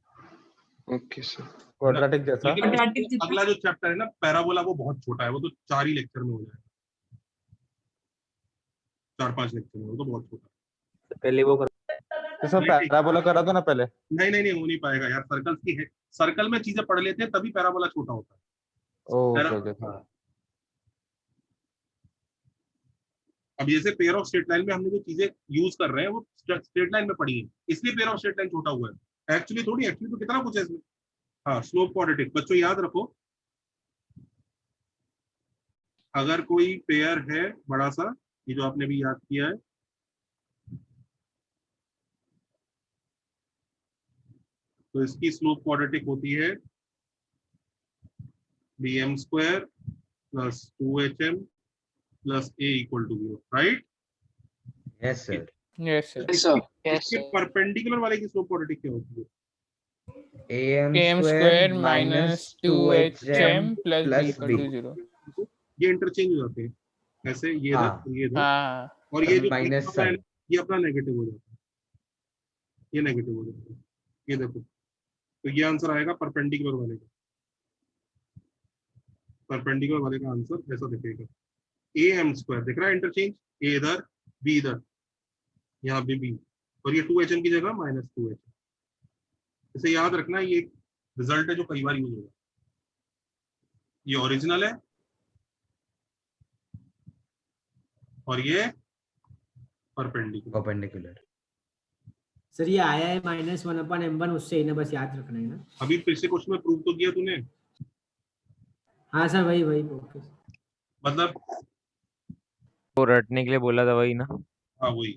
Okay sir. क्वाड्रेटिक जैसा। लेकिन अगला जो चैप्टर है ना पैराबोला, वो बहुत छोटा है, वो तो 4 ही लेक्चर में हो जाएगा, 4-5 लेक्चर में, वो तो बहुत छोटा है। पहले वो कर तो सर पैराबोला करा दो ना पहले। नहीं नहीं नहीं, हो नहीं पाएगा यार। सर्कल्स की है, सर्कल में चीजें पढ़ लेते हैं तभी पैराबोला छोटा होता है। ओके ओके हाँ अब जैसे पेयर ऑफ स्ट्रेट लाइन में हमने जो चीजें यूज कर रहे हैं वो स्ट्रेट लाइन में पड़ी है, इसलिए पेयर ऑफ स्ट्रेट लाइन छोटा हुआ है। एक्चुअली तो कितना कुछ है इसमें। हाँ, स्लोप क्वाड्रेटिक बच्चों याद रखो, अगर कोई पेयर है बड़ा सा, ये जो आपने भी याद किया है, तो इसकी स्लोप क्वाड्रेटिक होती है bm² plus 2hm plus a equal to 0, right? Yes sir. Yes sir. इसके परपेंडिकुलर वाले की स्लोप क्वाड्रेटिक क्या होती है? am square square minus minus 2hm 2hm plus b plus equal b। to 0। ये इंटरचेंज हो जाते हैं ऐसे, ये हाँ। इधर और ये इधर, हाँ और ये जो माइनस अपना है, साइन। ये अपना नेगेटिव हो जाता है, ये नेगेटिव हो जाता है, ये देखो। तो ये आंसर आएगा परपेंडिकुलर वाले का। परपेंडिकुलर वाले का आंसर ऐसा दिखेगा, am² दिख रहा है इंटरचेंज, a इधर b इधर, यहाँ भी b, और ये 2hm की जगह -2hm। इसे याद रखना, ये एक रिजल्ट है जो कई बार यूज होगा। ये ओरिजिनल है और ये परपेंडिकुलर। सर ये आया है -1/m1, उससे ही ना, बस याद रखना है ना। अभी पिछले क्वेश्चन में प्रूव तो किया तूने। हाँ सर वही वही ओके। मतलब वो रटने के लिए बोला था वही ना। हाँ वही।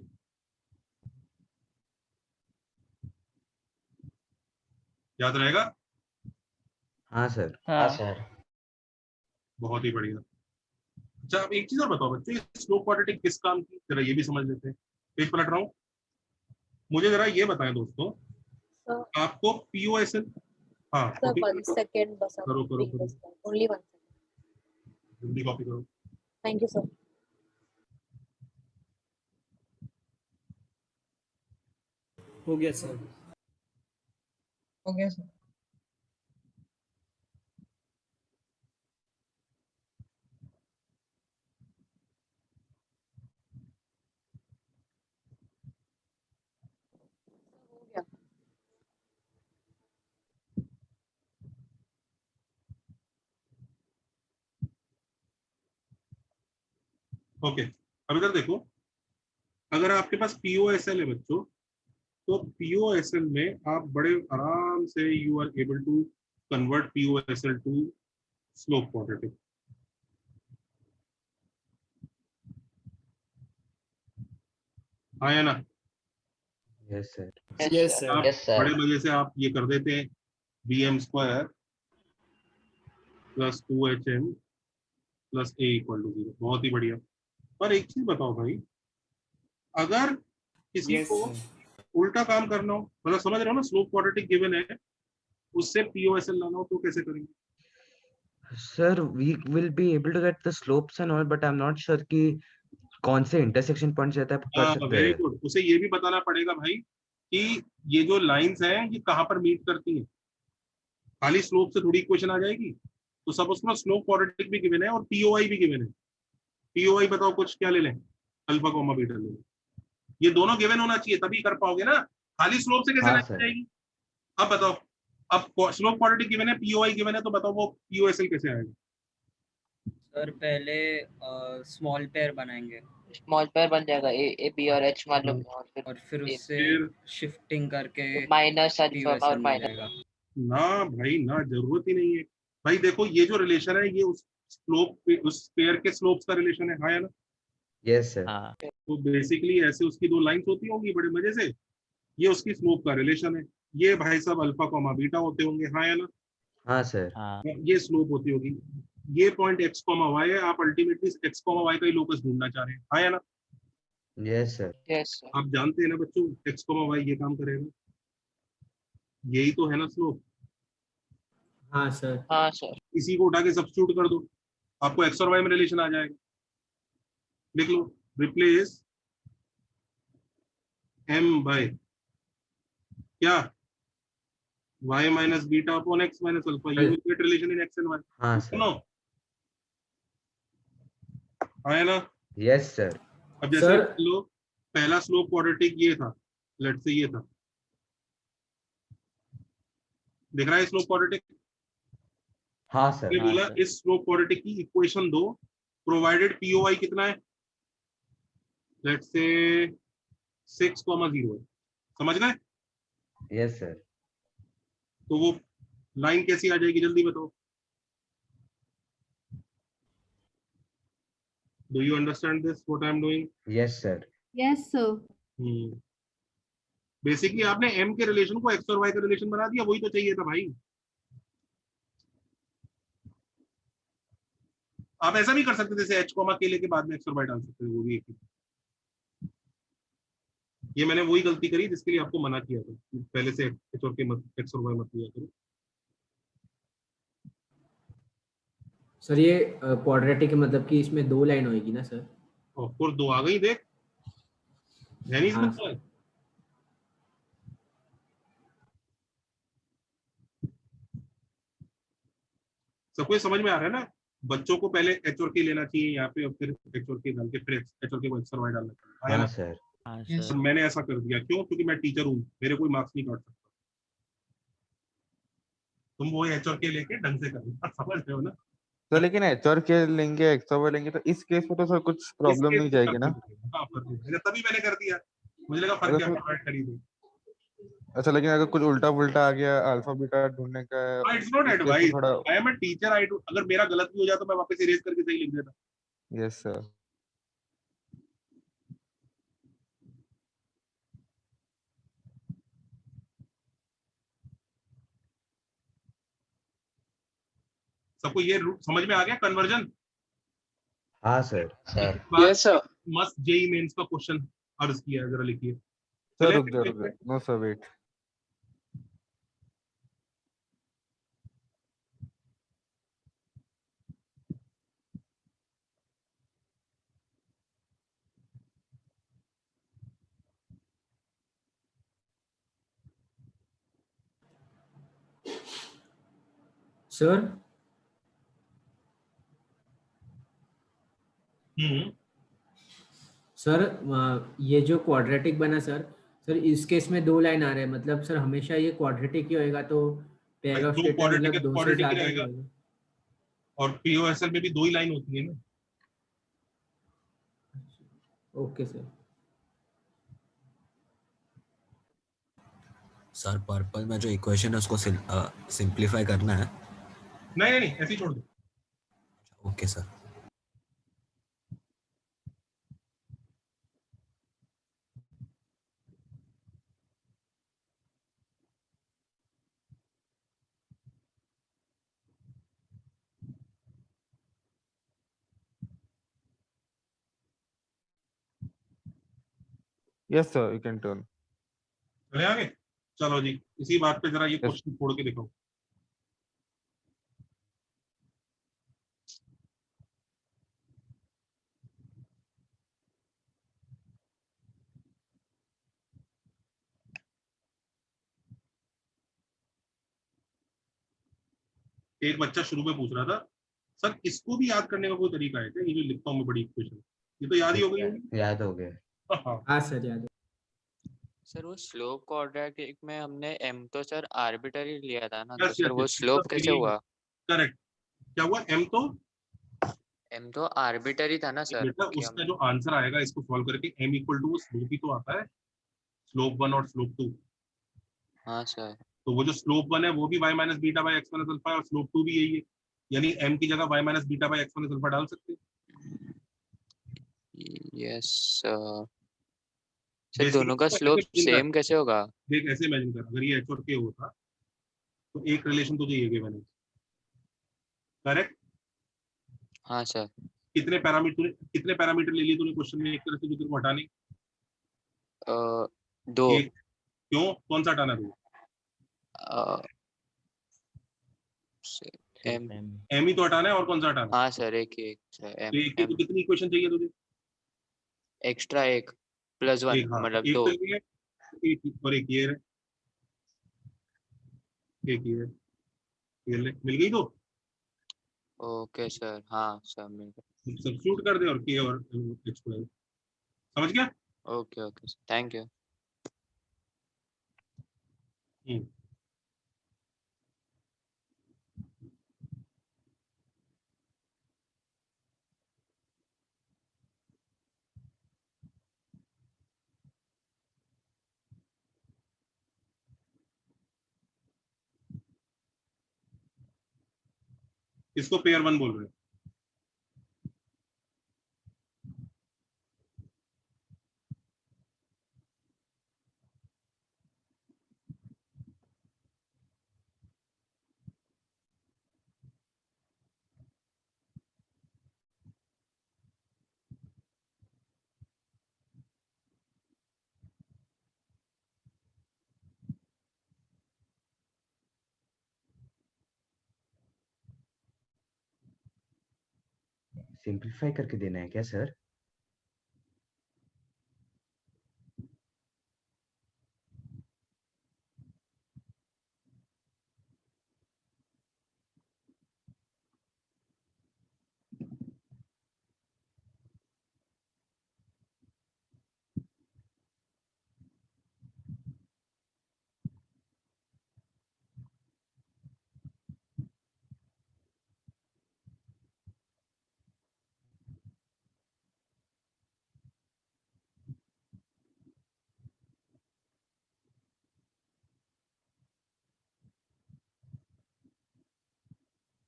याद रहेगा? हाँ सर। हाँ सर। बहुत ही बढ़िया। अच्छा, अब एक चीज और बताओ बच्चों, स्लोप क्वाड्रेटिक किस काम की, जरा ये भी समझ लेते हैं। पेज पलट रहा हूँ, मुझे जरा ये बताएं दोस्तों, आपको POSL, हाँ Sir, 1 second बस आप करो करो wait करो, बस, only 1 second। जल्दी कॉपी करो। Thank you sir। हो गया सर। हो गया सर। ओके, अब इधर देखो, अगर आपके पास POSL है बच्चों, तो POSL में आप बड़े आराम से you are able to convert POSL to slope quadratic. आया ना? Yes sir. Yes sir. Yes sir. बड़े मजे से आप ये कर देते हैं, bm² plus 2hm plus a equal to 0। बहुत ही बढ़िया। पर एक चीज बताओ भाई, अगर किसी Yes, को sir। उल्टा काम करना हो, मतलब समझ रहे हो ना, स्लोप क्वाड्रेटिक गिवन है, उससे POSL लाना हो तो कैसे करेंगे? Sir, we will be able to get the slopes and all, but I'm not sure कि कौन से इंटरसेक्शन पॉइंट्स रहता है कर सकते वेरी हैं। गुड। उसे ये भी बताना पड़ेगा भाई कि ये जो लाइंस हैं ये कहाँ पर मीट करती हैं। खाली स्लोप से थोड़ी इक्वेशन आ जाएगी। तो सपोज करो स्लोप क्वाड्रेटिक भी गिवन है और POI भी गिवन है। POI बताओ कुछ, क्या ले लें? अल्फा कॉमा बीटा ले लें। ये दोनों गिवन होना चाहिए, तभी कर पाओगे ना। खाली स्लोप से कैसे हाँ लाइन सर। जाएगी? अब बताओ, अब स्लोप क्वाड्रेटिक गिवन है, POI गिवन है, तो बताओ वो POSL कैसे आएगा? सर पहले स्मॉल पेयर बनाएंगे स्मॉल पेयर बन जाएगा, ए बी और एच मालूम है, और फिर उससे फिर शिफ्टिंग करके माइनस अल्फा POSL और मिल माइनस। जाएगा। ना भाई ना, जरूरत ही नहीं है भाई। देखो ये जो रिलेशन है ये उस स्लोप, उस पेयर के स्लोप्स का रिलेशन है, हाँ या ना? Yes sir. हाँ तो बेसिकली ऐसे उसकी दो लाइंस होती होंगी बड़े मजे से, ये उसकी स्लोप का रिलेशन है। ये भाई साहब अल्फा कॉमा बीटा होते होंगे, हाँ या ना? हाँ सर। हाँ ये स्लोप होती होगी। ये पॉइंट x, y है, आप अल्टीमेटली x, y का ही लोकस ढूंढना चाह रहे हैं, हाँ या ना? Yes sir. Yes sir. आप जानते हैं ना बच्चों, x, y ये काम करेगा, यही तो है ना स्लोप। हाँ सर। हाँ सर। इसी को उठा के सब्स्टिट्यूट कर दो, आपको x और y में रिलेशन आ जाएगा। लिख लो, रिप्लेस m बाय क्या, y minus beta upon x minus alpha. You will get relation in x and y। हाँ सर। सुनो, आया ना? Yes sir. अब जैसे सर लो, पहला स्लोप क्वाड्रेटिक ये था, लेट्स से ये था, दिख रहा है स्लोप क्वाड्रेटिक? हाँ सर। मैंने बोला इस स्लोप क्वाड्रेटिक की इक्वेशन दो, प्रोवाइडेड पीओआई कितना है, लेट्स से 6,0 है, समझ गए? Yes sir. तो वो लाइन कैसी आ जाएगी जल्दी बताओ। Do you understand this what I am doing? Yes sir. Yes sir. Basically आपने m के रिलेशन को x और y का रिलेशन बना दिया, वही तो चाहिए था भाई। आप ऐसा भी कर सकते थे, जैसे h कॉमा k लेके बाद में x और y डाल सकते थे, वो भी एक ही। ये मैंने वही गलती करी जिसके लिए आपको मना किया था, पहले से h और k मत, x और y मत लिया करो। सर ये क्वाड्रेटिक मतलब कि इसमें 2 लाइन होगी ना सर? ऑफ कोर्स 2 आ गई, देख है नहीं इसमें हाँ। तो। सबको समझ में आ रहा है ना? बच्चों को पहले एच और के लेना चाहिए यहाँ पे, और फिर एच और के डाल के फिर एच और के को एक्स और वाई डालना चाहिए। आया हाँ ना? सर। तो मैंने ऐसा कर दिया, क्यों? क्योंकि मैं टीचर हूँ, मेरे कोई मार्क्स नहीं काट सकता। तुम वो एच और के लेके ढंग से करना, समझ रहे हो ना? तो लेकिन एच और के लेंगे, एक्स और वाई लेंगे, तो इस केस में तो सर कुछ प्रॉब्लम नहीं जाएगी ना? हाँ, तभी मैंने कर दिया, मुझे लगा फर्क अगर क्या फिर- पड़ा, खरीदो। अच्छा, लेकिन अगर कुछ उल्टा पुल्टा आ गया, अल्फा बीटा ढूंढने का है, इट्स नॉट इस केस में एडवाइस, थोड़ा। I am a teacher, I do, अगर मेरा गलत भी हो जाए तो मैं वापस इरेज करके सही लिख देता। Yes sir. सबको ये समझ में आ गया कन्वर्जन? हाँ सर। Yes sir. मस्त जेई मेंस का क्वेश्चन अर्ज किया है, जरा लिखिए। सर रुक जाओ, no sir wait. Sir sir ये जो क्वाड्रेटिक बना सर, सर इस केस में 2 लाइन आ रहे हैं, मतलब सर हमेशा ये क्वाड्रेटिक ही होएगा, तो पेयर ऑफ स्टेट में मतलब 2 से ज्यादा नहीं होगा। और पीओएसएल में भी 2 ही लाइन होती है ना। Okay sir. सर पर्पल में जो इक्वेशन है उसको सिंप्लीफाई करना है। नहीं नहीं, ऐसे ही छोड़ दो। Okay sir. Yes sir, you can turn. चले आगे, चलो जी, इसी बात पे जरा ये क्वेश्चन छोड़ के दिखाओ। एक बच्चा शुरू में पूछ रहा था, सर इसको भी याद करने का कोई तरीका है क्या? ये जो लिखता हूँ मैं बड़ी इक्वेशन, ये तो याद ही हो गई होगी। याद हो गया। हाँ सर याद है। सर वो स्लोप क्वाड्रेटिक में हमने m तो सर आर्बिटरी लिया था ना, Yes, तो सर yes, वो yes, स्लोप इसका कैसे meaning- हुआ? करेक्ट। क्या हुआ? m तो आर्बिटरी था ना सर। बेटा कि उसका जो आंसर आएगा इसको सॉल्व करके m इक्वल टू वो स्लोप ही तो आता है, स्लोप 1 और स्लोप 2। हाँ सर। तो वो जो स्लोप 1 है वो भी y minus beta by x minus alpha है, और स्लोप 2 भी यही है, यानी m की जगह y minus beta by x minus alpha डाल सकते हैं। यस सर, दोनों का स्लोप सेम कैसे होगा? देख ऐसे इमेजिन कर, अगर ये h और k होता तो एक रिलेशन तुझे ये गिवन है, करेक्ट? हाँ सर। कितने पैरामीटर ले लिए तूने क्वेश्चन में एक तरह से जो तेरे को हटाने? 2। क्यों, कौन सा हटाना तुझे? m ही तो हटाना है, और कौन सा हटाना? हाँ सर, एक सर तो एक को कितनी इक्वेशन चाहिए तुझे? एक्स्ट्रा एक प्लस 1 हाँ, मतलब एक 2। तो ये है, एक और एक ये है, एक ये है, ये ले, मिल गई तो? ओके सर, हाँ सर मिल गया। सब्स्टिट्यूट कर दे और k और h को, समझ गया? Okay okay sir, thank you. इसको पेयर 1 बोल रहे हैं। सिंपलीफाई करके देना है क्या सर?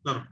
करो।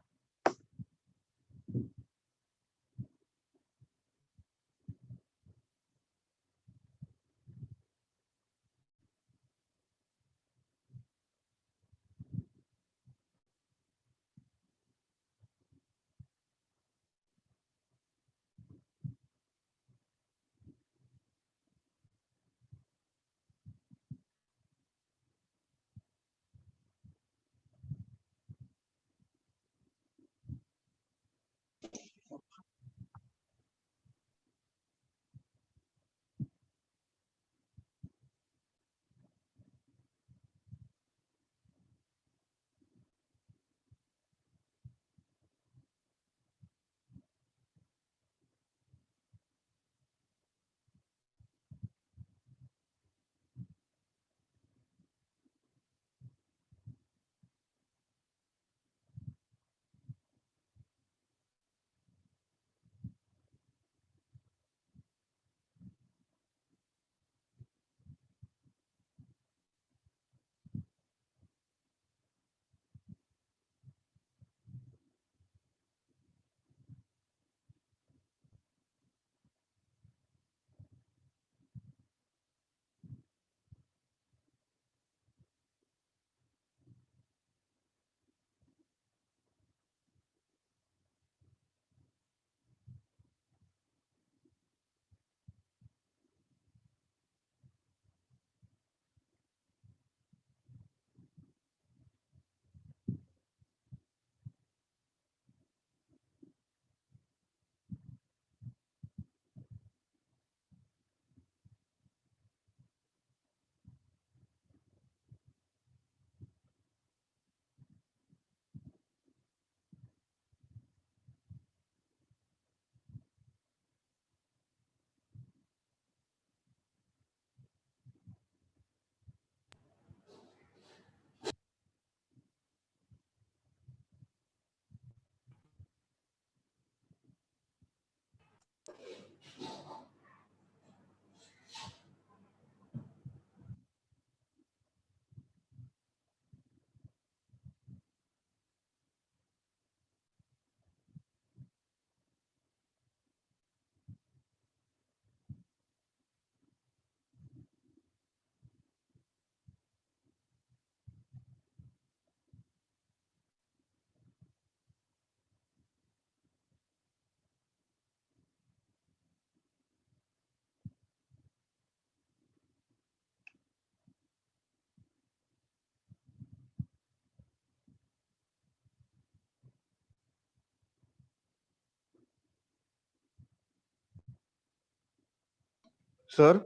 सर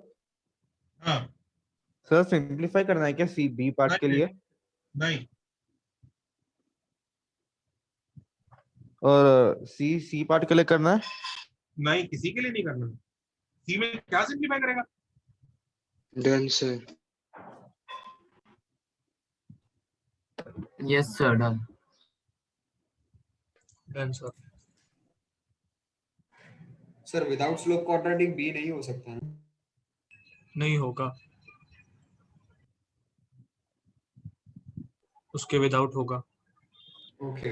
हाँ सर सिंपलीफाई करना है क्या सी बी पार्ट के लिए? नहीं और सी सी पार्ट के लिए करना है? नहीं, किसी के लिए नहीं करना। सी में क्या सिंपलीफाई करेगा? Done sir. Yes sir done. Done sir. Sir without slope quadratic बी नहीं हो सकता ना? नहीं होगा, उसके विदाउट होगा। Okay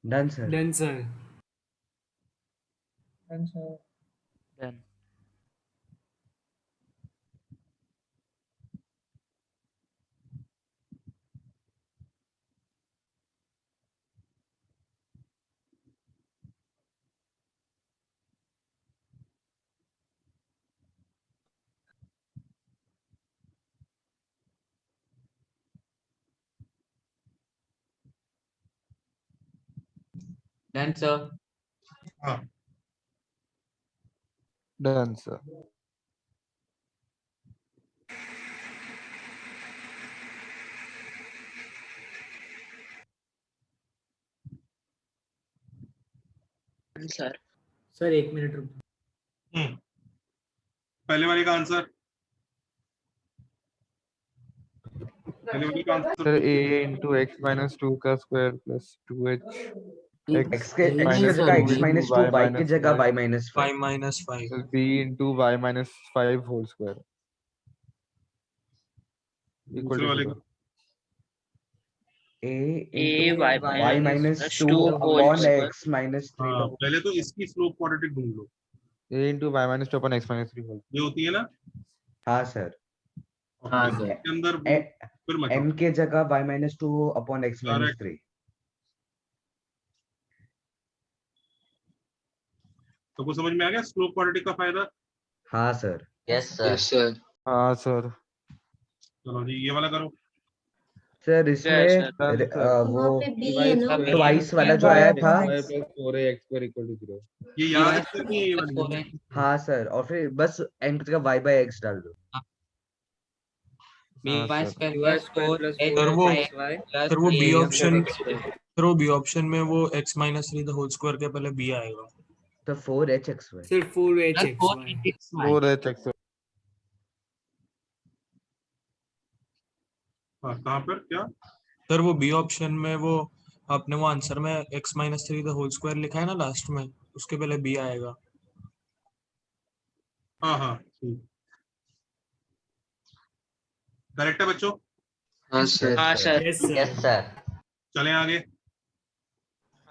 done sir. Done sir. Done. Done sir. हाँ done sir. Sir sir 1 minute रुको। पहले वाले का आंसर, पहले वाले का answer sir a into x minus 2 का स्क्वायर प्लस 2h x के x की minus जगह 2 x into minus 2 y y की minus जगह 5 y minus 5 5 minus 5 so b into y minus 5 whole square equal दूसरे to वाले 0. का a a into y y minus 2 2 whole upon square x minus 3 हाँ पहले तो इसकी स्लोप क्वाड्रेटिक ढूंढ लो, a into y minus 2 upon x minus 3 whole. ये होती है ना। हाँ सर। और हाँ फिर सर। इसके अंदर वो फिर मत m के जगह y minus 2 upon x minus Correct. 3। तो कुछ समझ में आ गया स्लोप क्वाड्रेटिक का फायदा। हाँ सर। Yes sir. सर हाँ सर। चलो जी ये वाला करो। सर Yes, इसमें sir. Done sir. वो वहाँ पे बी है ना। ट्वाइस वाला जो आया था। y plus 4ax square equal to 0. ये याद है कि ये वाली हाँ सर, और फिर बस m की जगह y by x डाल दो। बी हाँ Y sir. Square y plus square 4 plus H 4 वो x y प्लस फिर वो a B m option x square। फिर वो बी ऑप्शन में वो x minus 3 the whole square के पहले b आएगा। तो 4hxy। सिर्फ 4h x plus y। 4h x हाँ कहाँ पर क्या। सर वो बी ऑप्शन में वो आपने वो आंसर में x minus 3 the whole square लिखा है ना लास्ट में, उसके पहले b आएगा। हाँ हाँ ठीक, करेक्ट है बच्चों। हाँ सर। हाँ sir. Yes sir. Yes sir. चलें आगे।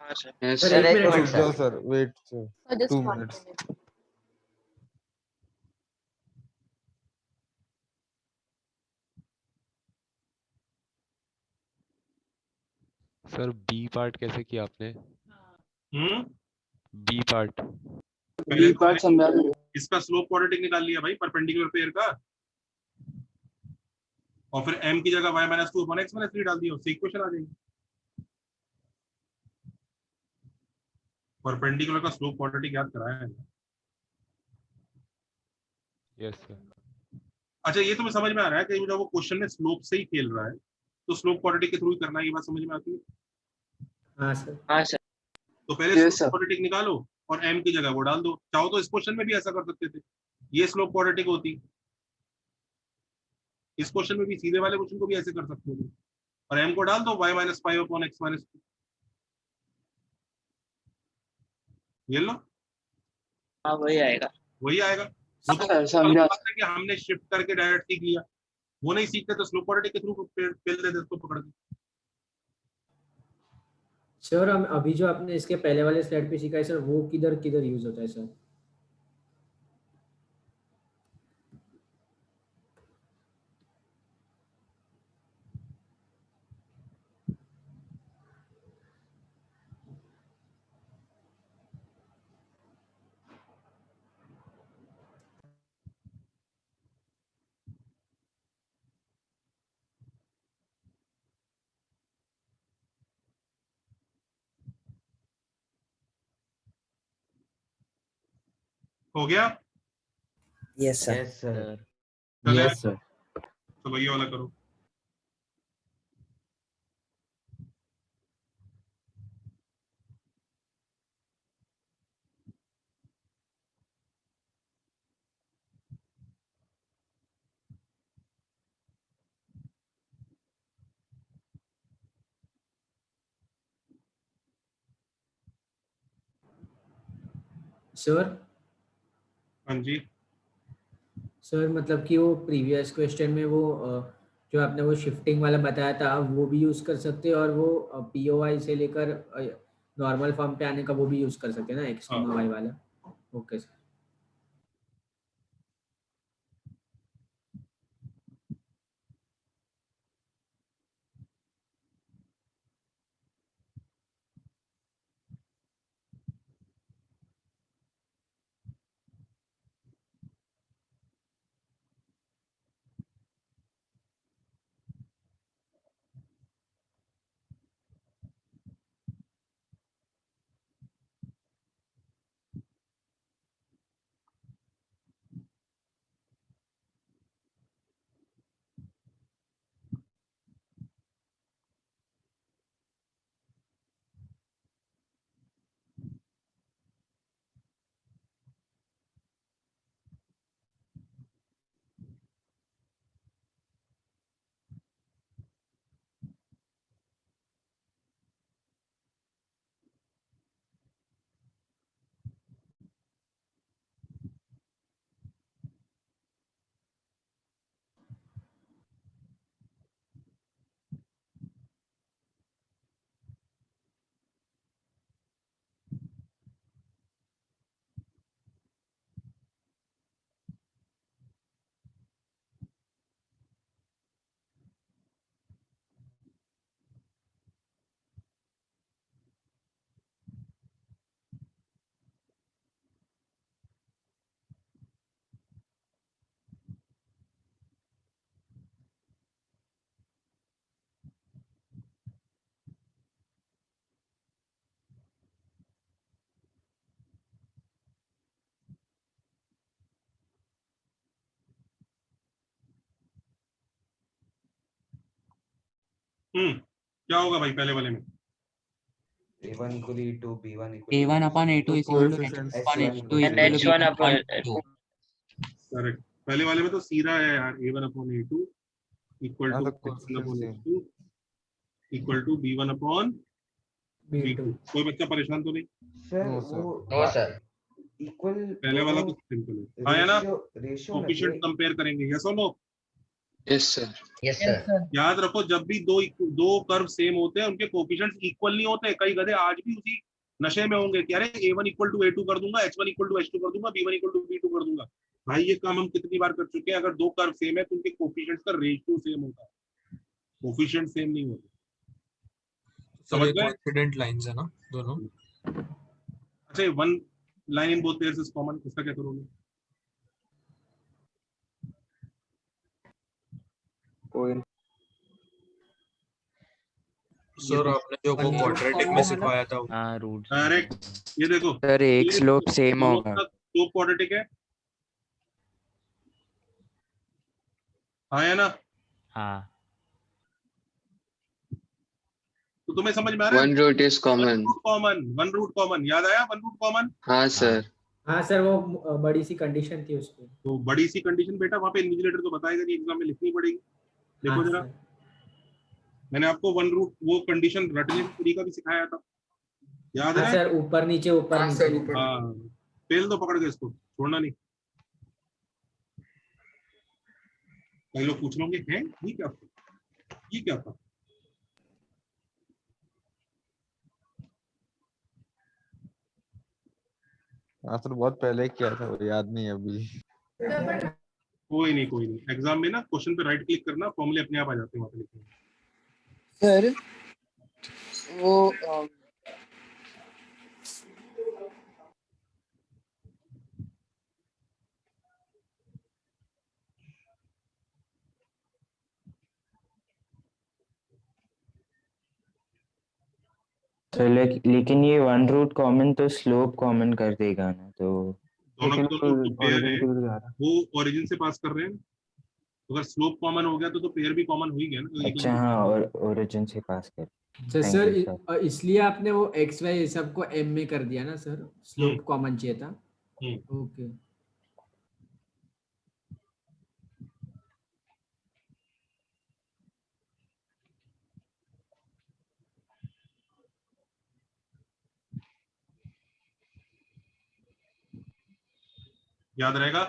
हाँ सर। सर सर 1 एक मिनट रुक मिनट रुको। जाओ sir. Sir wait sir just 2 1 minutes. minute. Sir B part कैसे किया आपने? बी पार्ट पहले तो हमने इसका स्लोप क्वाड्रेटिक निकाल लिया भाई, परपेंडिकुलर पेयर का, और फिर m की जगह y minus 2 upon x minus 3 डाल दिया, उससे इक्वेशन आ जाएगी। परपेंडिकुलर का स्लोप क्वाड्रेटिक याद कराया है। Yes sir. अच्छा ये तुम्हें समझ में आ रहा है कि जब वो क्वेश्चन में स्लोप से ही खेल रहा है तो स्लोप क्वाड्रेटिक के थ्रू ही करना है, ये बात समझ में आती है। हाँ सर। हाँ सर। तो पहले स्लोप क्वाड्रेटिक निकालो और m की जगह वो डाल दो। चाहो तो इस क्वेश्चन में भी ऐसा कर सकते थे, ये स्लोप क्वाड्रेटिक होती, इस क्वेश्चन में भी सीधे वाले क्वेश्चन को भी ऐसे कर सकते थे, और m को डाल दो y minus 5 upon x minus 2, ये लो हाँ वही आएगा। वही आएगा। वो तो समझा। बात है कि हमने शिफ्ट करके डायरेक्ट सीख लिया, वो नहीं सीखते तो स्लोप क्वाड्रेटिक के थ्रू पेल देते उसको पकड़ के। सर हम अभी जो आपने इसके पहले वाले स्लाइड पे सीखा है सर, वो किधर किधर यूज होता है सर? हो गया। Yes sir. Yes sir. चले यस सर। तो ये वाला करो। सर हाँ जी सर मतलब कि वो प्रीवियस क्वेश्चन में वो जो आपने वो शिफ्टिंग वाला बताया था वो भी यूज कर सकते हैं, और वो पीओआई से लेकर नॉर्मल फॉर्म पे आने का वो भी यूज कर सकते हैं ना x, हाँ। y वाला। Okay sir. क्या होगा भाई पहले वाले में? A1 equal to B1 equal A1 upon A2 is equal to Coefficients. H upon H2 is And equal to H1 B1 upon upon B2. Correct. पहले वाले में तो सीधा है यार, A1 अपॉन A2 इक्वल हाँ टू तो H1 coefficient upon same. H2 equal to B1 upon B2। B2। कोई बच्चा परेशान तो नहीं? Sir No, sir. वो नो सर। इक्वल पहले वाला तो सिंपल है। हाँ है ना? रेशियो में कोफिशिएंट कंपेयर करेंगे, यस और no? Yes sir. Yes sir. याद रखो जब भी दो कर्व सेम होते हैं उनके कोफिशिएंट्स इक्वल नहीं होते। कई गधे आज भी उसी नशे में होंगे कि अरे A1 इक्वल टू A2 कर दूंगा, H1 इक्वल टू H2 कर दूंगा, B1 इक्वल टू B2 कर दूंगा। भाई ये काम हम कितनी बार कर चुके हैं। अगर दो कर्व सेम है तो उनके कोफिशिएंट्स का रेशियो सेम होता है, कोफिशिएंट सेम नहीं होते। सर समझ ये गए? कोइंसिडेंट लाइंस है ना दोनों? अच्छा, one line in both pairs is common, इसका क्या करोगे? सर आपने जो वो क्वाड्रेटिक में सिखाया था हाँ रूट डायरेक्ट ये देखो सर एक स्लोप सेम होगा। दो क्वाड्रेटिक है, हाँ है ना? हाँ तो तुम्हें समझ में आ रहा है? One root is common. One root common याद आया? One root common. हाँ सर। हाँ सर, वो बड़ी सी कंडीशन थी उसकी। तो बड़ी सी कंडीशन बेटा वहां पे इन्विजिलेटर तो बताएगा नहीं, एग्जाम में लिखनी पड़ेगी। देखो हाँ जरा, सर। मैंने आपको वन रूट वो कंडीशन रटने का तरीका भी सिखाया था, याद हाँ है? सर, ऊपर नीचे ऊपर नीचे। हाँ, पेल दो पकड़ के इसको, छोड़ना नहीं। कई लोग पूछ लोगे हैं ये क्या था, ये क्या था? हाँ सर बहुत पहले किया था, वो याद नहीं है अभी। कोई नहीं, एग्जाम में ना क्वेश्चन पे राइट क्लिक करना, फॉर्मूले अपने आप आ जाते हैं वहां पे लिखने। सर वो तो लेकिन ये वन रूट कॉमन तो स्लोप कॉमन कर देगा ना, तो दोनों के दोनों पेयर है, वो ओरिजिन से पास कर रहे हैं। अगर स्लोप कॉमन हो गया तो पेयर भी कॉमन हो ही गया ना। अच्छा हाँ, और ओरिजिन से पास कर। सर इसलिए आपने वो एक्स वाई सबको एम में कर दिया ना सर, स्लोप कॉमन चाहिए था। ओके याद रहेगा?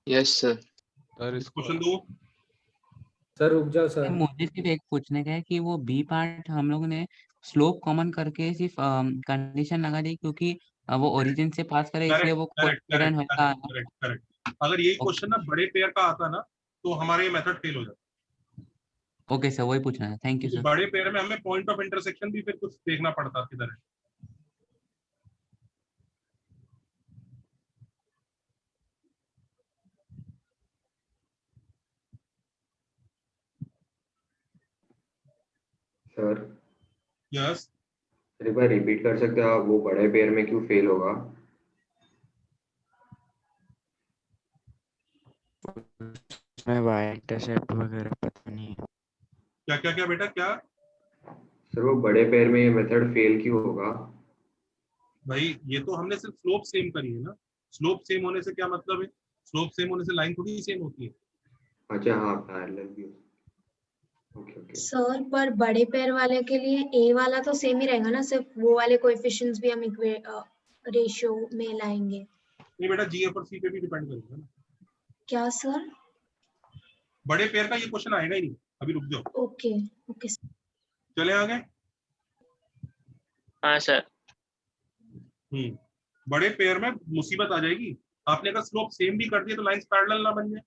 Yes sir. क्वेश्चन दो। सर रुक जाओ सर सर। मुझे सिर्फ एक पूछने का है कि वो बी पार्ट हम लोगों ने स्लोप कॉमन करके सिर्फ कंडीशन लगा दी क्योंकि वो ओरिजिन से पास करे इसलिए करेक्ट वो करेक्ट कोइंसिडेंट करेक्ट होगा। Correct correct correct. अगर यही क्वेश्चन ना बड़े पेयर का आता ना तो हमारा ये मेथड फेल हो जाता। ओके सर, वही पूछना है। थैंक यू क्योंकि सर। बड़े पेयर में हमें पॉइंट ऑफ इंटरसेक्शन भी फिर कुछ देखना पड़ता किधर है। सर यस एक बार रिपीट कर सकते हो आप, वो बड़े पेयर में क्यों फेल होगा? मैं वाई इंटरसेप्ट वगैरह पता नहीं है। क्या क्या क्या बेटा क्या? सर वो बड़े पेयर में ये मेथड फेल क्यों होगा? भाई ये तो हमने सिर्फ स्लोप सेम करी है ना। स्लोप सेम होने से क्या मतलब है? स्लोप सेम होने से लाइन थोड़ी सेम होती है। अच्छा हाँ, पैरेलल भी हो। Okay okay. सर पर बड़े पैर वाले के लिए ए वाला तो सेम ही रहेगा ना, सिर्फ वो वाले कोएफिशिएंट्स भी हम रेशियो में लाएंगे। नहीं बेटा जी और सी पे भी डिपेंड करेगा ना। क्या सर? बड़े पेयर का ये क्वेश्चन आएगा ही नहीं, अभी रुक जाओ। ओके ओके चले आगे। हाँ सर। बड़े पेयर में मुसीबत आ जाएगी। आपने अगर स्लोप सेम भी कर दिया तो लाइंस पैरेलल ना बन जाए,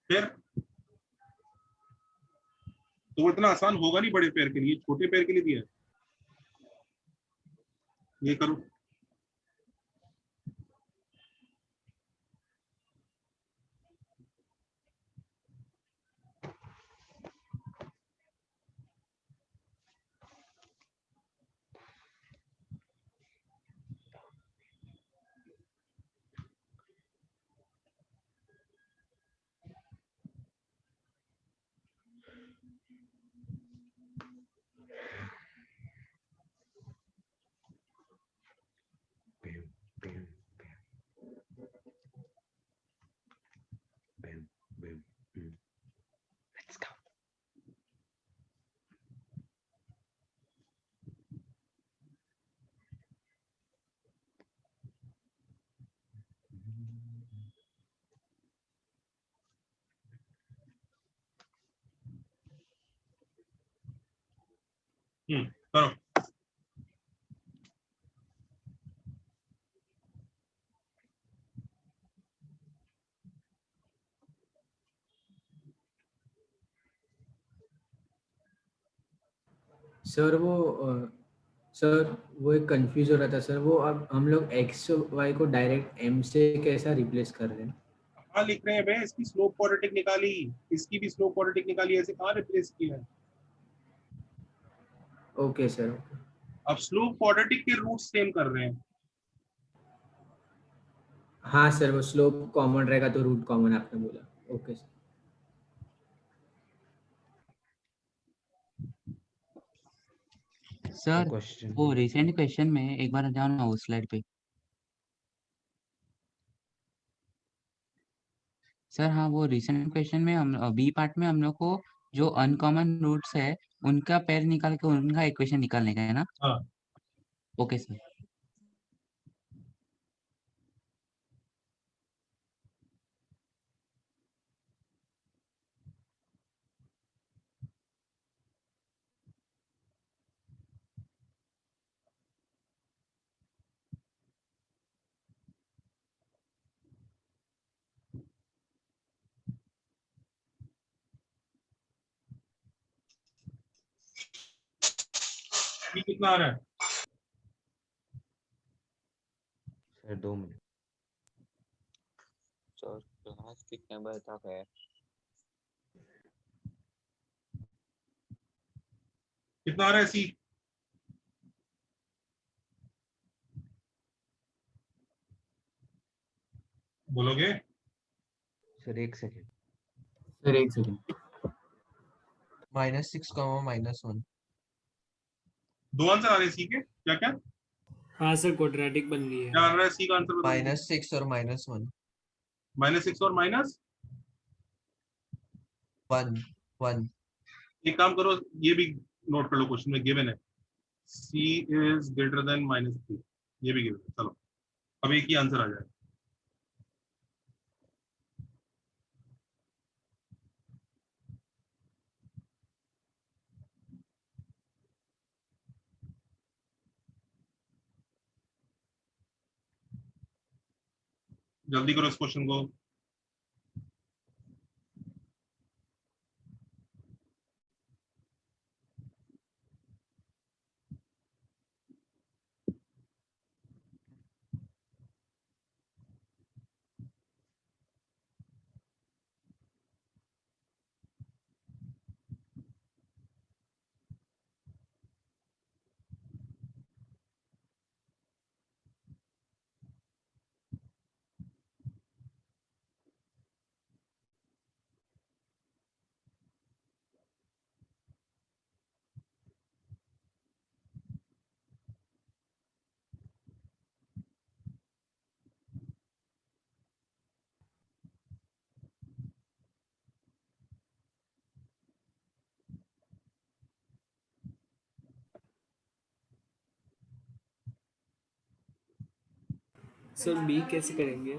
फिर तो वो इतना आसान होगा नहीं बड़े पेयर के लिए, छोटे पेयर के लिए दिया है। ये करो। करो। सर सर वो एक कंफ्यूज हो रहा था सर, वो अब हम लोग एक्स वाई को डायरेक्ट एम से कैसा रिप्लेस कर रहे हैं? कहाँ लिख रहे हैं भाई? इसकी स्लोप क्वाड्रेटिक निकाली, इसकी भी स्लोप क्वाड्रेटिक निकाली, ऐसे कहाँ रिप्लेस किया है? Okay sir. अब स्लोप क्वाड्रेटिक के रूट सेम कर रहे हैं। हाँ सर, वो स्लोप कॉमन रहेगा तो रूट कॉमन आपने बोला। Okay sir. सर वो रिसेंट क्वेश्चन में एक बार जाओ ना उस स्लाइड पे। सर हाँ, वो रिसेंट क्वेश्चन में हम बी पार्ट में हम लोग को जो अनकॉमन रूट्स है उनका पेयर निकाल के उनका इक्वेशन निकालने का है ना? हाँ। Okay sir. ये कितना आ रहा है? Sir 2 minute. सर क्लास कितने बजे तक है? कितना आ रहा है सी? बोलोगे? Sir 1 second. Sir 1 second. -6, -1। दो आंसर आ रहे हैं सी के, क्या क्या? हाँ सर क्वाड्रेटिक बन गई क्या है। आ रहा है सी का आंसर? -6 और -1। -6 और -1। एक काम करो, ये भी नोट कर लो, क्वेश्चन में गिवन है c इज ग्रेटर देन -3, ये भी गिवन है। चलो अब एक ही आंसर आ जाएगा। जल्दी करो इस क्वेश्चन को। सर बी कैसे करेंगे?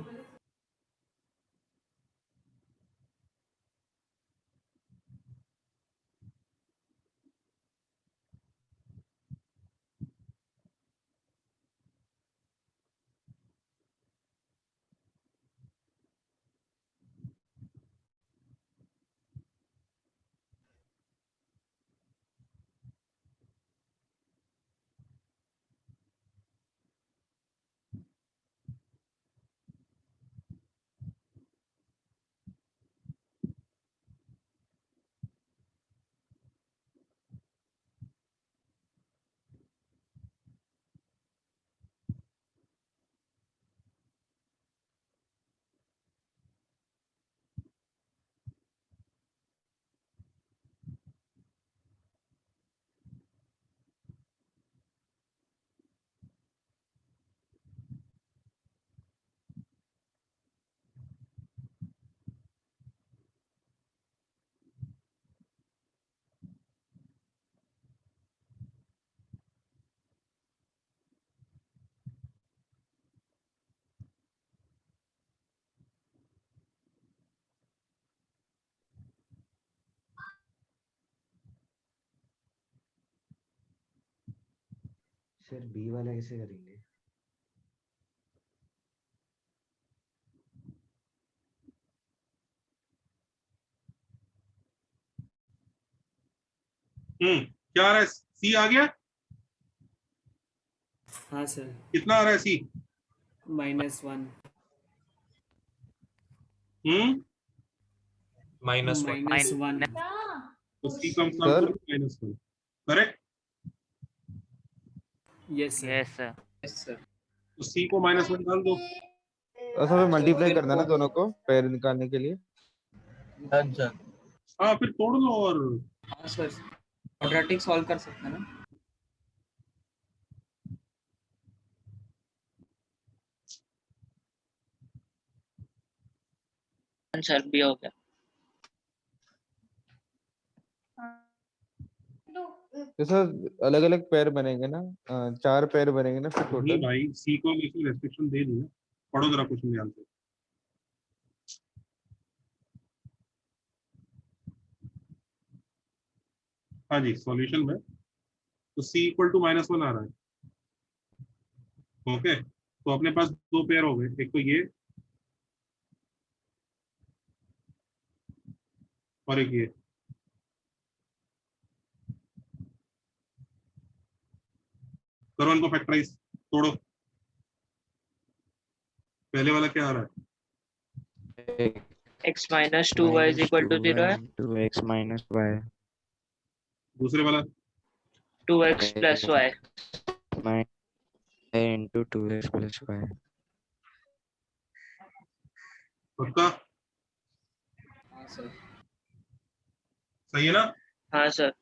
सर बी वाला कैसे करेंगे? क्या आ रहा है? सी आ गया? हाँ सर। कितना आ रहा है सी? -1 -1 तो C comes Sir? Out to -1, correct? Yes sir. Yes sir. तो सी को -1 डाल दो। ऐसा मल्टीप्लाई करना है ना दोनों को पेयर निकालने के लिए। Done sir. हाँ फिर तोड़ लो और हाँ सर, क्वाड्रेटिक सॉल्व कर सकते हैं ना? सर भी हो गया। तो सर अलग अलग पेयर बनेंगे ना, 4 पेयर बनेंगे ना फिर नहीं टोटल। भाई, सी को इसमें रेस्ट्रिक्शन दे दी ना। पढ़ो जरा क्वेश्चन ध्यान से। हाँ जी, सॉल्यूशन में तो सी इक्वल टू -1 आ रहा है। ओके, तो अपने पास 2 पेयर हो गए, एक तो ये और एक ये। करो इनको फैक्टराइज, तोड़ो। पहले वाला क्या आ रहा है? x - 2y = 0 है। 2x - y दूसरे वाला 2x + y। into 2x + y। पक्का? हाँ सर। सही है ना? हाँ सर।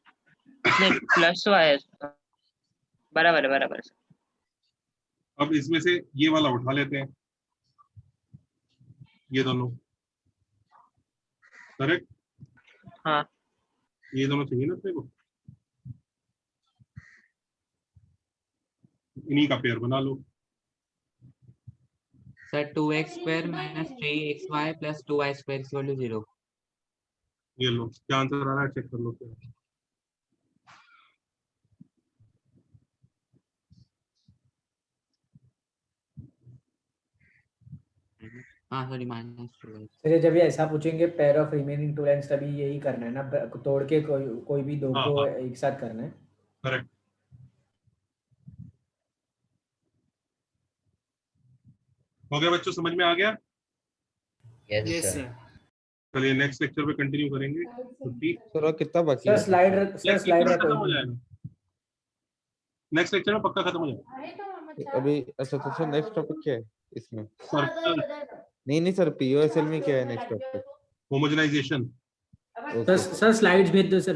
नहीं +y है। बराबर है, बराबर है। अब इसमें से ये वाला उठा लेते हैं, ये दोनों, करेक्ट? हाँ। ये दोनों चाहिए ना अपने को, इन्हीं का पेयर बना लो। Sir 2x² - 3xy + 2y² = 0। ये लो, क्या आंसर आ रहा है चेक कर लो क्या। हाँ सॉरी माइनस 2h। फिर जब ये ऐसा पूछेंगे पेयर ऑफ रिमेनिंग 2 लाइन्स तभी यही करना है ना, तोड़ के कोई भी दो हाँ, को हाँ। एक साथ करना है। करेक्ट। हो गया बच्चों, समझ में आ गया? Yes sir. चलिए नेक्स्ट लेक्चर पे कंटिन्यू करेंगे। सर और कितना बाकी सर है? स्लाइड नेक्स्ट स्लाइड लेक्चर है में खत्म हो कोई जाएगा, नेक्स्ट लेक्चर में पक्का खत्म हो जाएगा। अभी अच्छा तो सर नेक्स्ट टॉपिक क्या है इसमें? सर्कल नहीं सर पीओएसएल में क्या है next topic? Homogenization. Sir slides भेज दो सर।